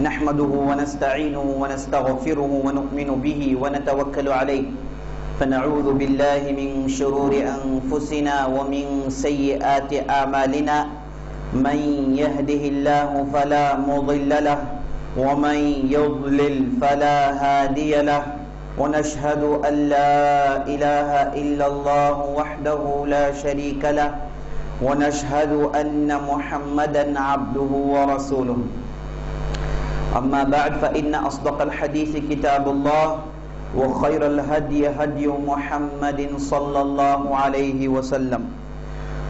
نحمده ونستعينه ونستغفره ونؤمن به ونتوكل عليه فنعوذ بالله من شرور أنفسنا ومن سيئات أعمالنا من يهده الله فلا مضل له ومن يضلل فلا هادي له ونشهد أن لا إله إلا الله وحده لا شريك له ونشهد أن محمدا عبده ورسوله أما بعد فإن أصدق الحديث كتاب الله وخير الهدي هدي محمد صلى الله عليه وسلم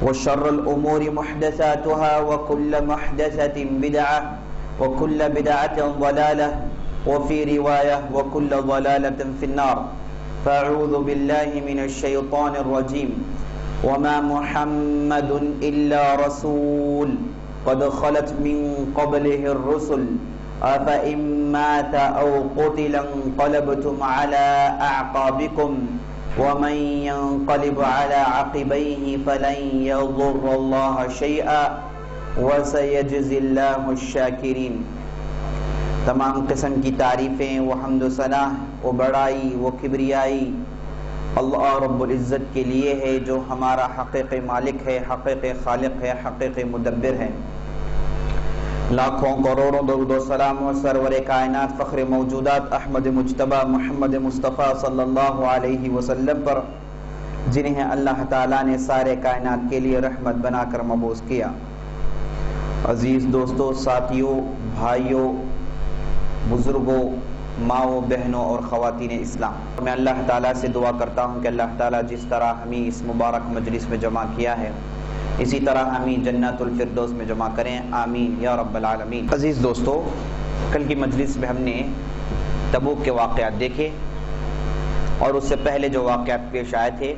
وشر الأمور محدثاتها وكل محدثة بدعة وكل بدعة ضلالة وفي رواية وكل ضلالة في النار فأعوذ بالله من الشيطان الرجيم وما محمد إلا رسول قد خلت من قبله الرسل أفإن مات أو قتل انقلبتم على أعقابكم ومن ينقلب على عقبيه فلن يضر الله شيئا وسيجزي الله الشاكرين۔ تمام قسم کی تعریفیں و حمد و ثنا و بڑائی و کبریائی اللہ رب العزت کے لیے ہے، جو ہمارا حقیقی مالک ہے، حقیقی خالق ہے، حقیقی مدبر ہے۔ لاکھوں کروڑوں درود و سلام و سرور کائنات فخر موجودات احمد مجتبی محمد مصطفیٰ صلی اللہ علیہ وسلم پر، جنہیں اللہ تعالیٰ نے سارے کائنات کے لیے رحمت بنا کر مبعوث کیا۔ عزیز دوستوں، ساتھیوں، بھائیوں، بزرگوں، ماؤں، بہنوں اور خواتین اسلام، میں اللہ تعالیٰ سے دعا کرتا ہوں کہ اللہ تعالیٰ جس طرح ہمیں اس مبارک مجلس میں جمع کیا ہے اسی طرح ہمیں جنت الفردوس میں جمع کریں، آمین یا رب العالمین۔ عزیز دوستو، کل کی مجلس میں ہم نے تبوک کے واقعات دیکھے اور اس سے پہلے جو واقعات پیش آئے تھے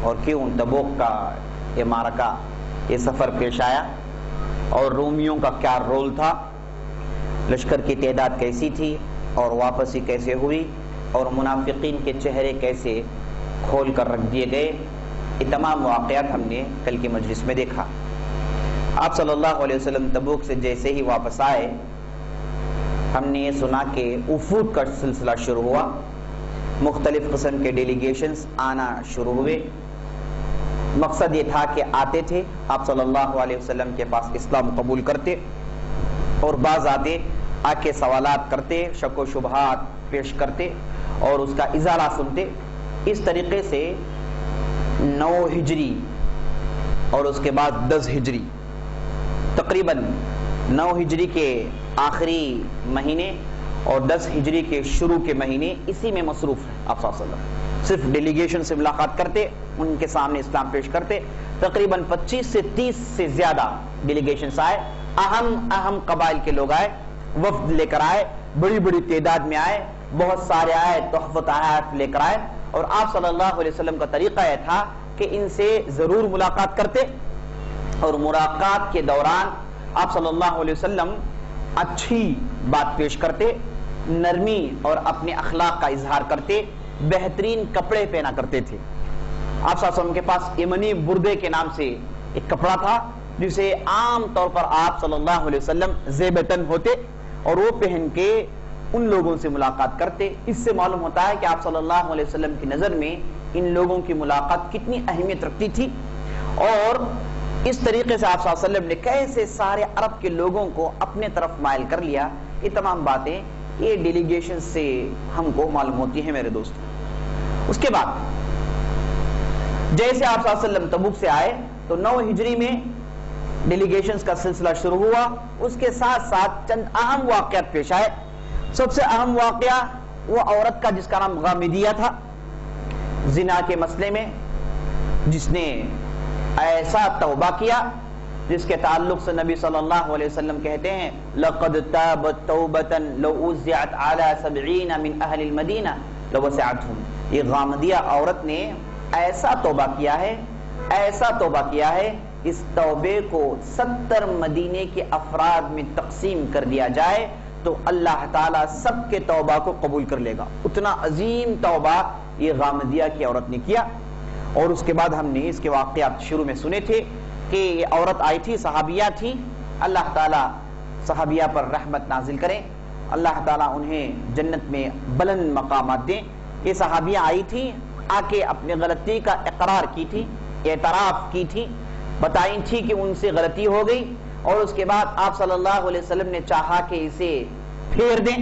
اور کیوں تبوک کا یہ معرکہ، یہ سفر پیش آیا اور رومیوں کا کیا رول تھا، لشکر کی تعداد کیسی تھی اور واپسی کیسے ہوئی اور منافقین کے چہرے کیسے کھول کر رکھ دیے گئے، یہ تمام واقعات ہم نے کل کی مجلس میں دیکھا۔ آپ صلی اللہ علیہ وسلم تبوک سے جیسے ہی واپس آئے، ہم نے یہ سنا کہ وفود کا سلسلہ شروع ہوا، مختلف قسم کے ڈیلیگیشنز آنا شروع ہوئے۔ مقصد یہ تھا کہ آتے تھے آپ صلی اللہ علیہ وسلم کے پاس، اسلام قبول کرتے اور بعض آتے آ کے سوالات کرتے، شک و شبہات پیش کرتے اور اس کا ازالہ سنتے۔ اس طریقے سے 9 ہجری اور اس کے بعد 10 ہجری، تقریباً 9 ہجری کے آخری مہینے اور 10 ہجری کے شروع کے مہینے اسی میں مصروف ہیں آپ صلی اللہ علیہ وسلم۔ صرف ڈیلیگیشن سے ملاقات کرتے، ان کے سامنے اسلام پیش کرتے۔ تقریباً 25 سے 30 سے زیادہ ڈیلیگیشنز آئے، اہم قبائل کے لوگ آئے، وفد لے کر آئے، بڑی بڑی تعداد میں آئے، بہت سارے آئے، تحفت لے کر آئے۔ اور آپ صلی اللہ علیہ وسلم کا طریقہ یہ تھا کہ ان سے ضرور ملاقات کرتے اور ملاقات کے دوران آپ صلی اللہ علیہ وسلم اچھی بات پیش کرتے، نرمی اور اپنے اخلاق کا اظہار کرتے، بہترین کپڑے پہنا کرتے تھے۔ آپ صلی اللہ علیہ وسلم کے پاس یمنی بردے کے نام سے ایک کپڑا تھا جسے عام طور پر آپ صلی اللہ علیہ وسلم زیبتن ہوتے اور وہ پہن کے ان لوگوں سے ملاقات کرتے۔ اس سے معلوم ہوتا ہے کہ آپ صلی اللہ علیہ وسلم کی نظر میں ان لوگوں کی ملاقات کتنی اہمیت رکھتی تھی اور اس طریقے سے آپ صلی اللہ علیہ وسلم نے کیسے سارے عرب کے لوگوں کو اپنے طرف مائل کر لیا۔ یہ تمام باتیں یہ ڈیلیگیشن سے ہم کو معلوم ہوتی ہیں میرے دوست۔ اس کے بعد جیسے آپ صلی اللہ علیہ وسلم تبوک سے آئے تو 9 ہجری میں ڈیلیگیشنز کا سلسلہ شروع ہوا، اس کے ساتھ ساتھ چند اہم واقعات پیش آئے۔ سب سے اہم واقعہ وہ عورت کا جس کا نام غامدیہ تھا، زنا کے مسئلے میں جس نے ایسا توبہ کیا جس کے تعلق سے نبی صلی اللہ علیہ وسلم کہتے ہیں لَقَدْ تَابَتْ تَوْبَةً لَوْ أُوزِعَتْ عَلَى 70 مِنْ أَهْلِ الْمَدِينَةِ لَوَسِعَتْهُمْ۔ یہ غامدیہ عورت نے ایسا توبہ کیا ہے، ایسا توبہ کیا ہے، اس توبے کو 70 مدینے کے افراد میں تقسیم کر دیا جائے تو اللہ تعالیٰ سب کے توبہ کو قبول کر لے گا۔ اتنا عظیم توبہ یہ غامدیہ کی عورت نے کیا۔ اور اس کے بعد ہم نے اس کے واقعات شروع میں سنے تھے کہ یہ عورت آئی تھی، صحابیہ تھی، اللہ تعالیٰ صحابیہ پر رحمت نازل کریں، اللہ تعالیٰ انہیں جنت میں بلند مقامات دیں۔ یہ صحابیاں آئی تھی، آ کے اپنے غلطی کا اقرار کی تھی، اعتراف کی تھی، بتائی تھی کہ ان سے غلطی ہو گئی، اور اس کے بعد آپ صلی اللہ علیہ وسلم نے چاہا کہ اسے پھیر دیں،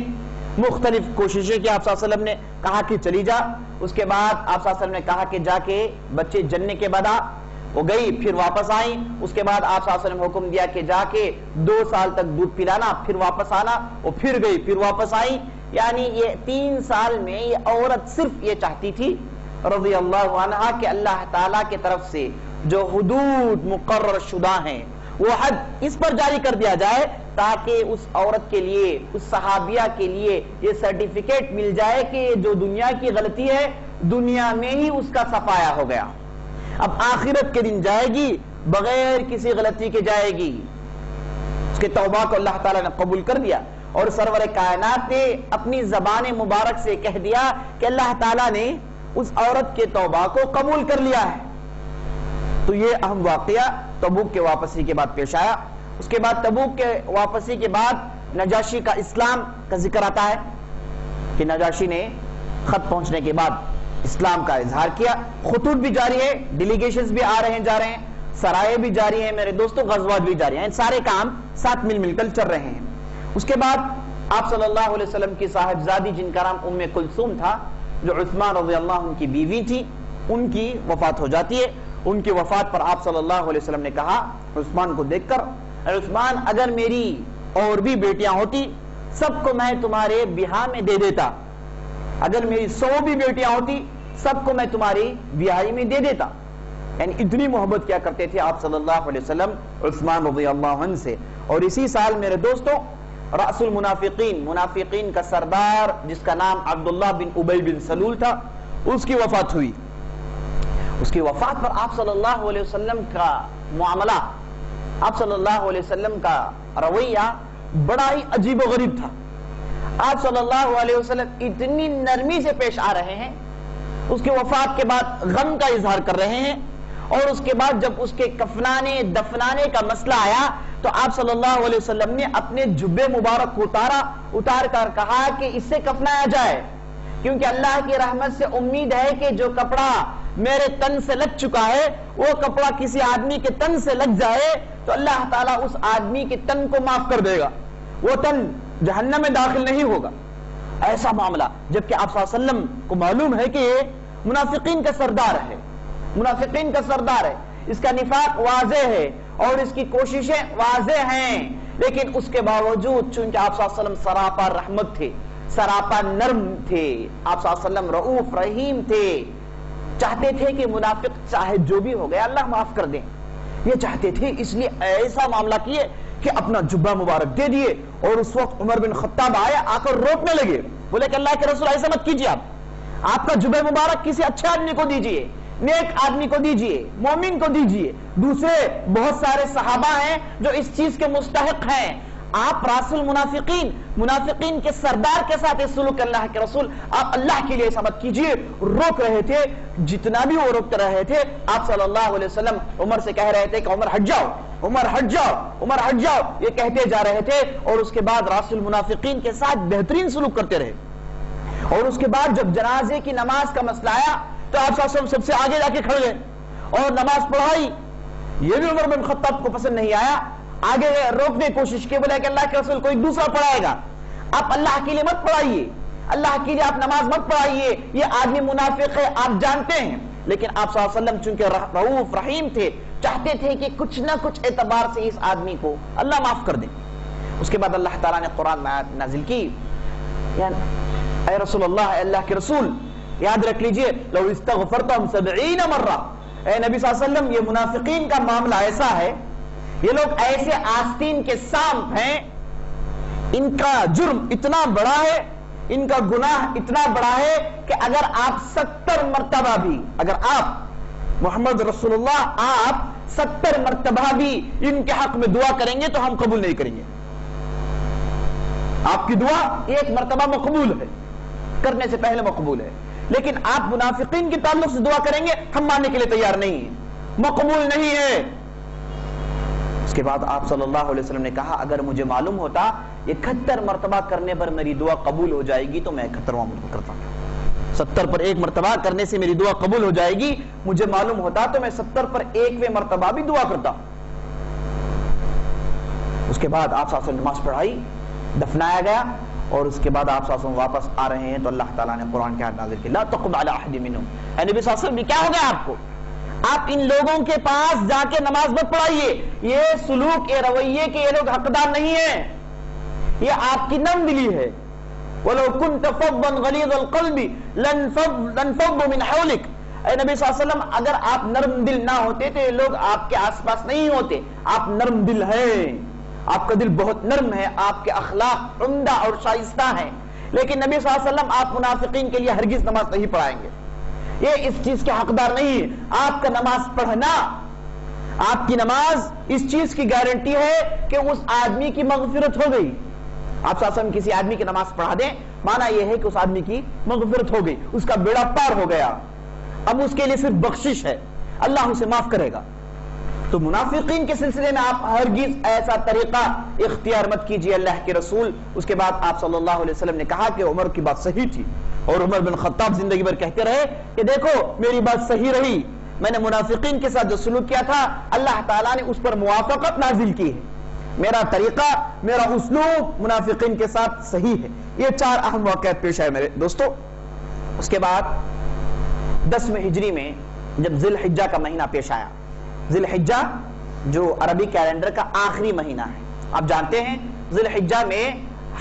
مختلف کوششیں کی۔ آپ صلی اللہ علیہ وسلم نے کہا کہ چلی جا، اس کے بعد آپ صلی اللہ علیہ وسلم نے کہا کہ جا کے بچے جننے کے بعد آ، وہ گئی، پھر واپس آئیں۔ اس کے بعد آپ صلی اللہ علیہ وسلم نے حکم دیا کہ جا کے 2 سال تک دودھ پلانا، پھر واپس آنا، وہ پھر گئی، پھر واپس آئی۔ یعنی یہ 3 سال میں یہ عورت صرف یہ چاہتی تھی رضی اللہ عنہا کہ اللہ تعالیٰ کی طرف سے جو حدود مقرر شدہ ہیں وہ حد اس پر جاری کر دیا جائے، تاکہ اس عورت کے لیے، اس صحابیہ کے لیے یہ سرٹیفکیٹ مل جائے کہ جو دنیا کی غلطی ہے دنیا میں ہی اس کا صفایا ہو گیا، اب آخرت کے دن جائے گی بغیر کسی غلطی کے جائے گی۔ اس کے توبہ کو اللہ تعالیٰ نے قبول کر دیا، اور سرور کائنات نے اپنی زبان مبارک سے کہہ دیا کہ اللہ تعالیٰ نے اس عورت کے توبہ کو قبول کر لیا ہے۔ تو یہ اہم واقعہ تبوک کے واپسی کے بعد پیش آیا۔ اس کے بعد تبوک کے واپسی کے بعد نجاشی کا اسلام کا ذکر آتا ہے کہ نجاشی نے خط پہنچنے کے بعد اسلام کا اظہار کیا۔ خطوط بھی جاری ہے، ڈیلیگیشنز بھی آ رہے ہیں جا رہے ہیں، سرائے بھی جاری ہیں میرے دوستوں، غزوات بھی جاری ہیں، سارے کام ساتھ مل کر چل رہے ہیں۔ اس کے بعد آپ صلی اللہ علیہ وسلم کی صاحبزادی جن کا نام ام کلثوم تھا، جو عثمان رضی اللہ عنہ کی بیوی تھی، ان کی وفات ہو جاتی ہے۔ ان کی وفات پر آپ صلی اللہ علیہ وسلم نے کہا عثمان کو دیکھ کر، اے عثمان اگر میری اور بھی بیٹیاں ہوتی سب کو میں تمہارے بیاہ میں دے دیتا، اگر میری 100 بھی بیٹیاں ہوتی سب کو میں تمہاری بیاہی میں دے دیتا۔ یعنی اتنی محبت کیا کرتے تھے آپ صلی اللہ علیہ وسلم عثمان رضی اللہ عنہ سے۔ اور اسی سال میرے دوستوں رأس المنافقین، منافقین کا سردار جس کا نام عبداللہ بن ابی بن سلول تھا، اس کی وفات ہوئی۔ اس کی وفات پر آپ صلی اللہ علیہ وسلم کا معاملہ، آپ صلی اللہ علیہ وسلم کا رویہ بڑا ہی عجیب و غریب تھا۔ آپ صلی اللہ علیہ وسلم اتنی نرمی سے پیش آ رہے ہیں، اس کی وفات کے بعد غم کا اظہار کر رہے ہیں، اور اس کے بعد جب اس کے کفنانے دفنانے کا مسئلہ آیا تو آپ صلی اللہ علیہ وسلم نے اپنے جبے مبارک کو اتار کر کہا کہ اس سے کفنایا جائے، کیونکہ اللہ کی رحمت سے امید ہے کہ جو کپڑا میرے تن سے لگ چکا ہے وہ کپڑا کسی آدمی کے تن سے لگ جائے تو اللہ تعالیٰ اس آدمی کے تن کو معاف کر دے گا، وہ تن جہنم میں داخل نہیں ہوگا۔ ایسا معاملہ، جبکہ آپ صلی اللہ علیہ وسلم کو معلوم ہے کہ یہ منافقین کا سردار ہے، منافقین کا سردار ہے، اس کا نفاق واضح ہے اور اس کی کوششیں واضح ہیں، لیکن اس کے باوجود چونکہ آپ صلی اللہ علیہ وسلم سراپا رحمت تھے، سراپا نرم تھے، آپ صلی اللہ علیہ وسلم رؤوف رحیم تھے، چاہتے تھے کہ منافق چاہے جو بھی ہو گیا اللہ معاف کر دیں، یہ چاہتے تھے، اس لیے ایسا معاملہ کیے کہ اپنا جبہ مبارک دے دیے۔ اور اس وقت عمر بن خطاب آئے، آ کر روکنے لگے، بولے کہ اللہ کے رسول ایسا مت کیجیے، آپ کا جبہ مبارک کسی اچھے آدمی کو دیجیے، نیک آدمی کو دیجیے، مومن کو دیجیے، دوسرے بہت سارے صحابہ ہیں جو اس چیز کے مستحق ہیں، آپ راس المنافقین، منافقین کے سردار کے ساتھ اس سلوک اللہ کے رسول، آپ اللہ کے لیے سمت کیجئے۔ روک رہے تھے، جتنا بھی وہ روکتے رہے تھے، آپ صلی اللہ علیہ وسلم عمر سے کہہ رہے تھے کہ عمر ہٹ جاؤ، عمر ہٹ جاؤ، عمر ہٹ جاؤ، یہ کہتے جا رہے تھے، اور اس کے بعد راس المنافقین کے ساتھ بہترین سلوک کرتے رہے۔ اور اس کے بعد جب جنازے کی نماز کا مسئلہ آیا تو آپ صلی اللہ علیہ وسلم سب سے آگے جا کے کھڑ گئے اور نماز پڑھائی، یہ بھی عمر بن خطاب کو پسند نہیں آیا، آگے روکنے کی کوشش کی، بولے کہ اللہ کے رسول کوئی دوسرا پڑھائے گا، آپ اللہ کے لیے مت پڑھائیے، اللہ کے لیے آپ نماز مت پڑھائیے، یہ آدمی منافق ہے آپ جانتے ہیں۔ لیکن آپ صلی اللہ علیہ وسلم چونکہ رؤوف رحیم تھے، چاہتے تھے کہ کچھ نہ کچھ اعتبار سے اس آدمی کو اللہ معاف کر دے۔ اس کے بعد اللہ تعالیٰ نے قرآن میں آیت نازل کی، اے رسول اللہ، اے اللہ کے رسول، یاد رکھ لیجئے، لو استغفرتم 70 مرہ، اے نبی صلی اللہ علیہ وسلم، یہ منافقین کا معاملہ ایسا ہے، یہ لوگ ایسے آستین کے سانپ ہیں، ان کا جرم اتنا بڑا ہے، ان کا گناہ اتنا بڑا ہے کہ اگر آپ 70 مرتبہ بھی، اگر آپ محمد رسول اللہ آپ 70 مرتبہ بھی ان کے حق میں دعا کریں گے تو ہم قبول نہیں کریں گے۔ آپ کی دعا ایک مرتبہ مقبول ہے، کرنے سے پہلے مقبول ہے، لیکن آپ منافقین کے تعلق سے دعا کریں گے ہم ماننے کے لیے تیار نہیں ہیں، مقبول نہیں ہے۔ اس کے بعد آپ صلی اللہ علیہ وسلم نے کہا اگر مجھے معلوم ہوتا یہ 71 مرتبہ کرنے پر میری دعا قبول ہو جائے گی تو میں 71واں مرتبہ کرتا ہوں. 70 پر ایک مرتبہ کرنے سے میری دعا قبول ہو جائے گی, مجھے معلوم ہوتا تو میں 70 پر 1ویں مرتبہ بھی دعا کرتا. اس کے بعد آپ صلی اللہ علیہ وسلم نماز پڑھائی, دفنایا گیا, اور اس کے بعد آپ صلی اللہ علیہ وسلم واپس آ رہے ہیں تو اللہ تعالیٰ نے قرآن کی آیت نازل کی, لا تقم علی احد منہم. اے نبی صلی اللہ علیہ وسلم, کیا ہو گیا آپ کو؟ آپ ان لوگوں کے پاس جا کے نماز مت پڑھائیے. یہ سلوک, یہ رویے کہ یہ لوگ حقدار نہیں ہیں, یہ آپ کی نرم دلی ہے. وَلَوْ كُنْتَ فَضًّا غَلِيظَ الْقَلْبِ لَانْفَضُّوا مِنْ حَوْلِكَ. اے نبی صلی اللہ علیہ وسلم, اگر آپ نرم دل نہ ہوتے تو یہ لوگ آپ کے آس پاس نہیں ہوتے. آپ نرم دل ہیں, آپ کا دل بہت نرم ہے, آپ کے اخلاق عمدہ اور شائستہ ہیں, لیکن نبی صلی اللہ علیہ وسلم آپ منافقین کے لیے ہرگز نماز نہیں پڑھائیں گے. یہ اس چیز کے حقدار نہیں ہے. آپ کا نماز پڑھنا, آپ کی نماز اس چیز کی گارنٹی ہے کہ اس آدمی کی مغفرت ہو گئی. آپ صلی اللہ علیہ وسلم کسی آدمی کی نماز پڑھا دیں, معنی یہ ہے کہ اس آدمی کی مغفرت ہو گئی, اس کا بیڑا پار ہو گیا, اب اس کے لیے صرف بخشش ہے, اللہ اسے معاف کرے گا. تو منافقین کے سلسلے میں آپ ہرگز ایسا طریقہ اختیار مت کیجیے اللہ کے رسول. اس کے بعد آپ صلی اللہ علیہ وسلم نے کہا کہ عمر کی بات صحیح تھی, اور عمر بن خطاب زندگی بھر کہتے رہے کہ دیکھو میری بات صحیح رہی, میں نے منافقین کے ساتھ جو سلوک کیا تھا اللہ تعالیٰ نے اس پر موافقت نازل کی ہے, میرا طریقہ, میرا اسلوب منافقین کے ساتھ صحیح ہے. یہ 4 اہم واقعات پیش آئے میرے دوستو. اس کے بعد 10ویں ہجری میں جب ذی الحجہ کا مہینہ پیش آیا, ذی الحجہ جو عربی کیلنڈر کا آخری مہینہ ہے, آپ جانتے ہیں ذی الحجہ میں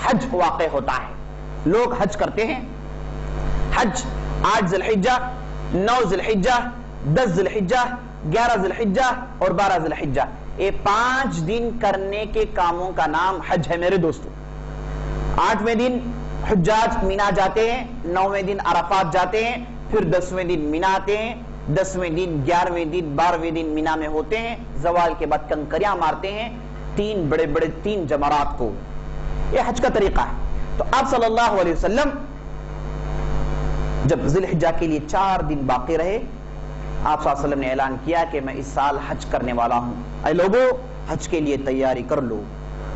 حج واقع ہوتا ہے, لوگ حج کرتے ہیں. حج 8 ذی الحجہ, 9 ذی الحجہ, 10 ذی الحجہ, 11 ذی الحجہ اور 12 ذی الحجہ, یہ 5 دن کرنے کے کاموں کا نام حج ہے میرے دوستو. 8ویں دن حجاج مینا جاتے ہیں, 9ویں دن عرفات جاتے ہیں, پھر 10ویں دن مینا آتے ہیں, 10ویں دن, 11ویں دن, 12ویں دن مینا میں ہوتے ہیں, زوال کے بعد کنکریاں مارتے ہیں 3 بڑے بڑے 3 جمرات کو. یہ حج کا طریقہ ہے. تو آپ صلی اللہ علیہ وسلم جب ذی الحجہ کے لیے 4 دن باقی رہے, آپ صلی اللہ علیہ وسلم نے اعلان کیا کہ میں اس سال حج کرنے والا ہوں, اے لوگو حج کے لیے تیاری کر لو.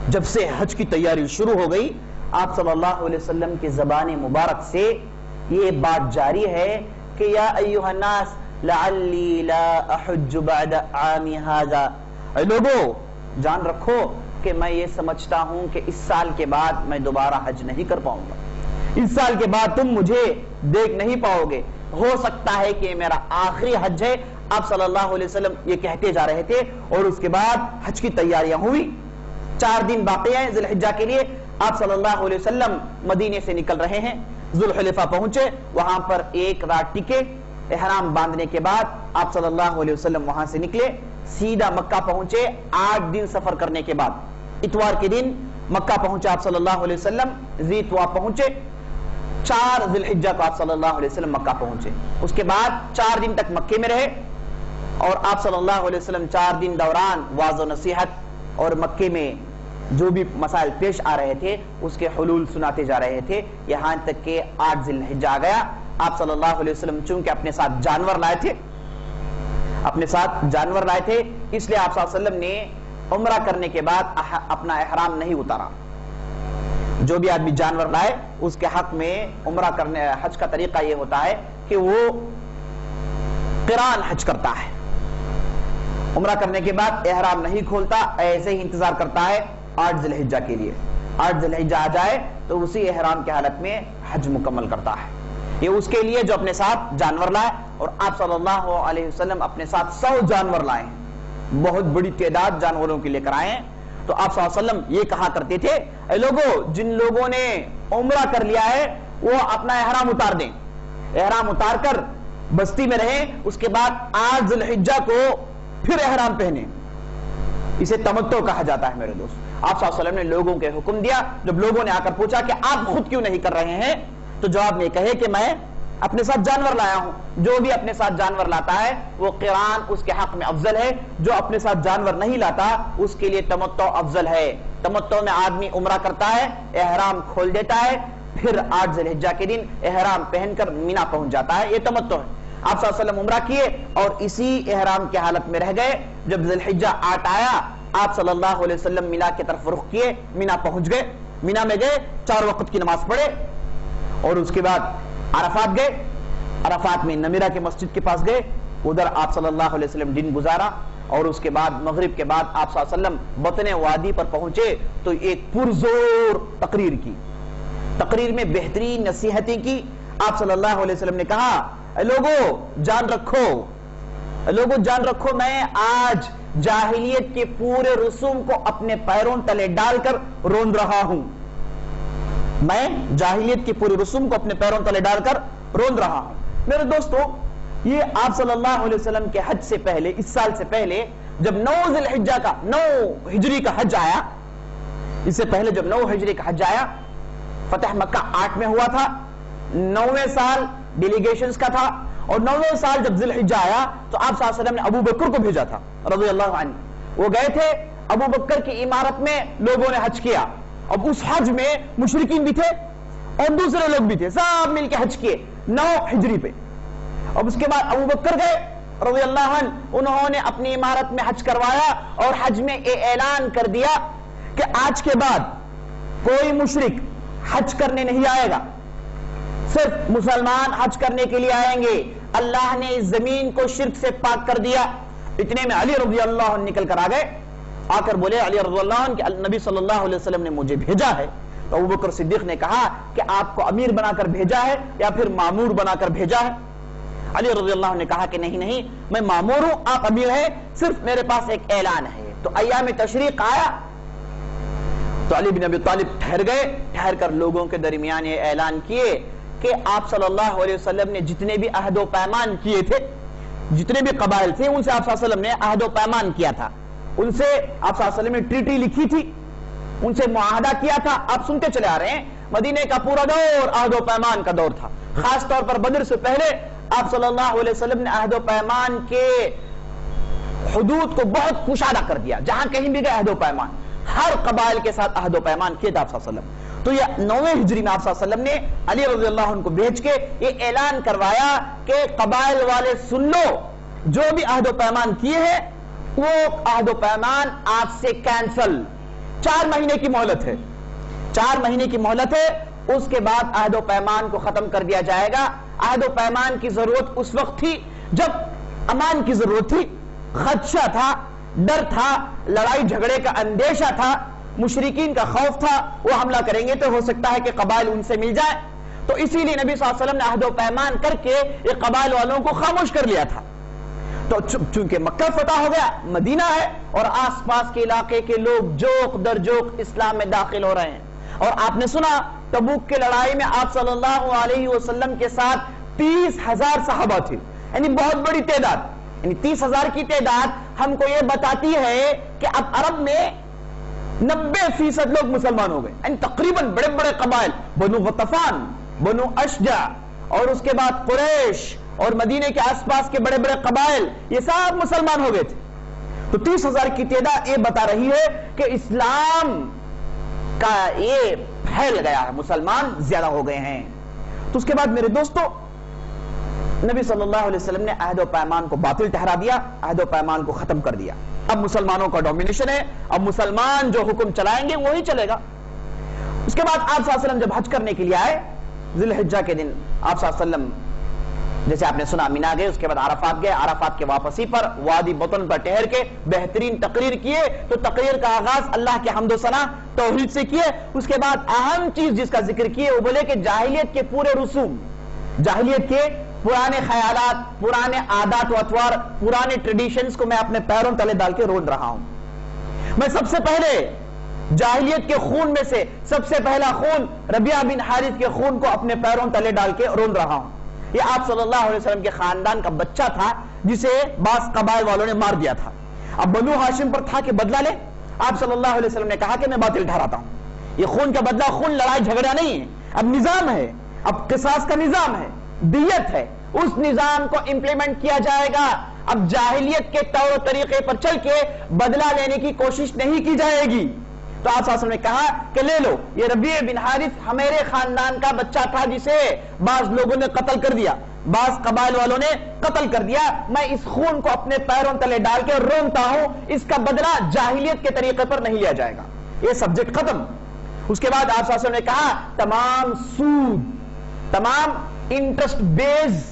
جب سے حج کی تیاری شروع ہو گئی, آپ صلی اللہ علیہ وسلم کی زبان مبارک سے یہ بات جاری ہے کہ یا ایھا الناس لعلی لا احج بعد عامی ھذا, اے لوگو جان رکھو کہ میں یہ سمجھتا ہوں کہ اس سال کے بعد میں دوبارہ حج نہیں کر پاؤں گا, اس سال کے بعد تم مجھے دیکھ نہیں پاؤ گے, ہو سکتا ہے کہ میرا آخری حج ہے. آپ صلی اللہ علیہ وسلم یہ کہتے جا رہے تھے, اور اس کے بعد حج کی تیاریاں ہوئی. 4 دن باقی ہیں ذی الحجہ کے لیے. آپ صلی اللہ علیہ وسلم مدینے سے نکل رہے ہیں, ذوالحلیفہ پہنچے, وہاں پر 1 رات ٹکے. احرام باندھنے کے بعد آپ صلی اللہ علیہ وسلم وہاں سے نکلے, سیدھا مکہ پہنچے. 8 دن سفر کرنے کے بعد اتوار کے دن مکہ پہنچے آپ صلی اللہ علیہ وسلم, ذی طوا پہنچے. 4 ذی الحجہ کو آپ صلی اللہ علیہ وسلم مکہ پہنچے. اس کے بعد 4 دن تک مکے میں رہے, اور آپ صلی اللہ علیہ وسلم 4 دن دوران واعظ و نصیحت اور مکے میں جو بھی مسائل پیش آ رہے تھے اس کے حلول سناتے جا رہے تھے, یہاں تک کہ 8 ذی الحجہ آ گیا. آپ صلی اللہ علیہ وسلم چونکہ اپنے ساتھ جانور لائے تھے, اس لیے آپ صلی اللہ علیہ وسلم نے عمرہ کرنے کے بعد اپنا احرام نہیں اتارا. جو بھی آدمی جانور لائے اس کے حق میں عمرہ کرنے, حج کا طریقہ یہ ہوتا ہے کہ وہ قران حج کرتا ہے. عمرہ کرنے کے بعد احرام نہیں کھولتا, ایسے ہی انتظار کرتا ہے 8 ذی الحجہ کے لیے. 8 ذی الحجہ آ جائے تو اسی احرام کے حالت میں حج مکمل کرتا ہے. یہ اس کے لیے جو اپنے ساتھ جانور لائے, اور آپ صلی اللہ علیہ وسلم اپنے ساتھ 100 جانور لائے, بہت بڑی تعداد جانوروں کے لے کر آئے ہیں. تو آپ صلی اللہ علیہ وسلم یہ کہا کرتے تھے, اے لوگو جن لوگوں نے عمرہ کر لیا ہے وہ اپنا احرام اتار دیں, احرام اتار کر بستی میں رہیں, اس کے بعد 8 ذی الحجہ کو پھر احرام پہنے. اسے تمتع کہا جاتا ہے میرے دوست. آپ صلی اللہ علیہ وسلم نے لوگوں کے حکم دیا. جب لوگوں نے آ کر پوچھا کہ آپ خود کیوں نہیں کر رہے ہیں, تو جواب میں کہے کہ میں اپنے ساتھ جانور لایا ہوں. جو بھی اپنے ساتھ جانور لاتا ہے وہ قران اس کے حق میں افضل ہے, جو اپنے ساتھ جانور نہیں لاتا اس کے لیے تمتع افضل ہے. تمتع میں آدمی عمرہ کرتا ہے, احرام کھول دیتا ہے, پھر 8 ذی الحجہ کے دن احرام پہن کر مینا پہنچ جاتا ہے. یہ تمتع ہے. آپ صلی اللہ علیہ وسلم عمرہ کیے اور اسی احرام کی حالت میں رہ گئے. جب ذی الحجہ 8 آیا, آپ صلی اللہ علیہ وسلم مینا کی طرف رخ کیے, مینا پہنچ گئے. مینا میں گئے, 4 وقت کی نماز پڑھے, اور اس کے بعد عرفات گئے. عرفات میں نمیرہ کے مسجد کے پاس گئے, ادھر آپ صلی اللہ علیہ وسلم دن گزارا, اور اس کے بعد مغرب کے بعد آپ صلی اللہ علیہ وسلم بطن وادی پر پہنچے تو ایک پرزور تقریر کی. تقریر میں بہترین نصیحتیں کی. آپ صلی اللہ علیہ وسلم نے کہا, اے لوگو جان رکھو, لوگو جان رکھو, میں آج جاہلیت کے پورے رسوم کو اپنے پیروں تلے ڈال کر روند رہا ہوں. میں جاہلیت کے پورے رسوم کو اپنے پیروں تلے ڈال کر روند رہا ہوں. میرے دوستو, یہ آپ صلی اللہ علیہ وسلم کے حج سے پہلے, اس سال سے پہلے جب 9 ذی الحجہ کا 9 ہجری کا حج آیا, اس سے پہلے جب 9 ہجری کا حج آیا, فتح مکہ 8 میں ہوا تھا, 9ویں سال ڈیلیگیشنز کا تھا, اور 9ویں سال جب ذی الحجہ آیا تو آپ صلی اللہ علیہ وسلم نے ابو بکر کو بھیجا تھا رضی اللہ عنہ. وہ گئے تھے, ابو بکر کی عمارت میں لوگوں نے حج کیا. اب اس حج میں مشرکین بھی تھے اور دوسرے لوگ بھی تھے, سب مل کے حج کیے 9 ہجری پہ. اب اس کے بعد ابو بکر گئے رضی اللہ عنہ, انہوں نے اپنی عمارت میں حج کروایا, اور حج میں یہ اعلان کر دیا کہ آج کے بعد کوئی مشرک حج کرنے نہیں آئے گا, صرف مسلمان حج کرنے کے لیے آئیں گے. اللہ نے اس زمین کو شرک سے پاک کر دیا. اتنے میں علی رضی اللہ عنہ نکل کر آ گئے, آ کر بولے علی رضی اللہ عنہ کہ نبی صلی اللہ علیہ وسلم نے مجھے بھیجا ہے. تو ابو بکر صدیق نے کہا کہ آپ کو امیر بنا کر بھیجا ہے یا پھر مامور بنا کر بھیجا ہے؟ علی رضی اللہ عنہ نے کہا کہ نہیں نہیں, میں مامور ہوں, آپ امیر ہیں, صرف میرے پاس ایک اعلان ہے. تو ایام تشریق آیا تو علی بن ابی طالب ٹھہر گئے, ٹھہر کر لوگوں کے درمیان یہ اعلان کیے کہ آپ صلی اللہ علیہ وسلم نے جتنے بھی عہد و پیمان کیے تھے, جتنے بھی قبائل تھے, ان سے آپ صلی اللہ علیہ وسلم نے عہد و پیمان کیا تھا, ان سے آپ صلی اللہ علیہ وسلم نے ٹریٹی لکھی تھی, ان سے معاہدہ کیا تھا. آپ سنتے چلے آ رہے ہیں, مدینے کا پورا دور عہد و پیمان کا دور تھا. خاص طور پر بدر سے پہلے آپ صلی اللہ علیہ وسلم نے عہد و پیمان کے حدود کو بہت کشادہ کر دیا. جہاں کہیں بھی گئے عہد و پیمان, ہر قبائل کے ساتھ عہد و پیمان کیا تھا آپ صلی اللہ علیہ وسلم. تو یہ 9ویں ہجری میں آپ صلی اللہ علیہ وسلم نے علی رضی اللہ عنہ کو بھیج کے یہ اعلان کروایا کہ قبائل والے سن لو, جو بھی عہد و پیمان کیے ہیں وہ عہد و پیمان آج سے کینسل. 4 مہینے کی مہلت ہے, 4 مہینے کی مہلت ہے, اس کے بعد عہد و پیمان کو ختم کر دیا جائے گا. عہد و پیمان کی ضرورت اس وقت تھی جب امان کی ضرورت تھی, خدشہ تھا, ڈر تھا, لڑائی جھگڑے کا اندیشہ تھا, مشرکین کا خوف تھا, وہ حملہ کریں گے تو ہو سکتا ہے کہ قبائل ان سے مل جائے. تو اسی لیے نبی صلی اللہ علیہ وسلم نے عہد و پیمان کر کے یہ قبائل والوں کو خاموش کر لیا تھا. تو چونکہ مکہ فتح ہو گیا, مدینہ ہے, اور آس پاس کے علاقے کے لوگ جوق در جوق اسلام میں داخل ہو رہے ہیں. اور آپ نے سنا تبوک کے لڑائی میں آپ صلی اللہ علیہ وسلم کے ساتھ 30,000 صحابہ تھے, یعنی بہت بڑی تعداد. یعنی 30,000 کی تعداد ہم کو یہ بتاتی ہے کہ اب عرب میں 90% لوگ مسلمان ہو گئے. یعنی تقریباً بڑے بڑے قبائل, بنو غطفان, بنو اشجع, اور اس کے بعد قریش اور مدینے کے آس پاس کے بڑے بڑے قبائل, یہ سب مسلمان ہو گئے تھے. تو 30,000 کی تعداد یہ بتا رہی ہے کہ اسلام کا یہ پھیل گیا ہے, مسلمان زیادہ ہو گئے ہیں. تو اس کے بعد میرے دوستو, نبی صلی اللہ علیہ وسلم نے عہد و پیمان کو باطل ٹھہرا دیا, عہد و پیمان کو ختم کر دیا. اب مسلمانوں کا ڈومینیشن ہے, اب مسلمان جو حکم چلائیں گے وہی چلے گا. اس کے بعد آپ صلی اللہ علیہ وسلم جب حج کرنے کے لیے آئے, ذی الحجہ کے دن آپ صلی اللہ علیہ وسلم جیسے آپ نے سنا مینا گئے, اس کے بعد عرفات گئے, عرفات کے واپسی پر وادی بطن پر ٹھہر کے بہترین تقریر کیے. تو تقریر کا آغاز اللہ کے حمد و ثنا توحید سے کیے. اس کے بعد اہم چیز جس کا ذکر کیے وہ بولے کہ جاہلیت کے پورے رسوم, جاہلیت کے پرانے خیالات, پرانے عادات و اطوار, پرانے ٹریڈیشنز کو میں اپنے پیروں تلے ڈال کے روند رہا ہوں. میں سب سے پہلے جاہلیت کے خون میں سے سب سے پہلا خون ربیعہ بن حارث کے خون کو اپنے پیروں تلے ڈال کے روند رہا ہوں. یہ آپ صلی اللہ علیہ وسلم کے خاندان کا بچہ تھا جسے بعض قبائل والوں نے مار دیا تھا. اب بنو ہاشم پر تھا کہ بدلہ لے, آپ صلی اللہ علیہ وسلم نے کہا کہ میں باطل ٹھہراتا ہوں. یہ خون کا بدلہ, خون لڑائی جھگڑا نہیں ہے, اب نظام ہے, اب قصاص کا نظام ہے, دیت ہے, اس نظام کو امپلیمنٹ کیا جائے گا. اب جاہلیت کے طور و طریقے پر چل کے بدلہ لینے کی کوشش نہیں کی جائے گی. تو آپ صلی اللہ علیہ وسلم نے کہا کہ لے لو, یہ ربیعہ بن حارث ہمارے خاندان کا بچہ تھا جسے بعض لوگوں نے قتل کر دیا, بعض قبائل والوں نے قتل کر دیا. میں اس خون کو اپنے پیروں تلے ڈال کے روندتا ہوں, اس کا بدلہ جاہلیت کے طریقے پر نہیں لیا جائے گا. یہ سبجیکٹ ختم. اس کے بعد آپ صلی اللہ علیہ وسلم نے کہا تمام سود، تمام انٹرسٹ بیس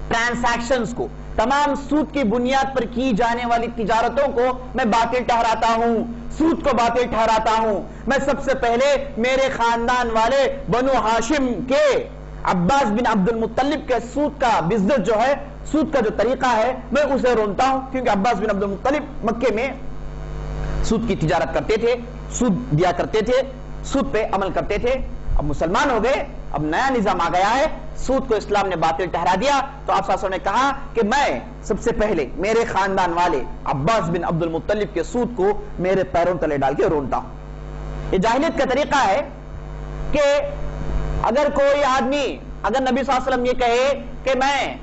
ٹرانزیکشنز کو، تمام سود کی بنیاد پر کی جانے والی تجارتوں کو میں باطل ٹھہراتا ہوں، سود کو باطل ٹھہراتا ہوں۔ میں سب سے پہلے میرے خاندان والے بنو ہاشم کے عباس بن عبد المطلب کے سود کا بزنس جو ہے، سود کا جو طریقہ ہے، میں اسے رونتا ہوں، کیونکہ عباس بن عبد المطلب مکے میں سود کی تجارت کرتے تھے، سود دیا کرتے تھے، سود پہ عمل کرتے تھے۔ اب مسلمان ہو گئے، اب نیا نظام آ گیا ہے، سود کو اسلام نے باطل ٹھہرا دیا، تو آپ صلی اللہ علیہ وسلم نے کہا کہ میں سب سے پہلے میرے خاندان والے عباس بن عبد المطلب کے سود کو میرے پیروں تلے ڈال کے رونتا ہوں۔ یہ جاہلیت کا طریقہ ہے کہ اگر کوئی آدمی، اگر نبی صلی اللہ علیہ وسلم یہ کہے کہ میں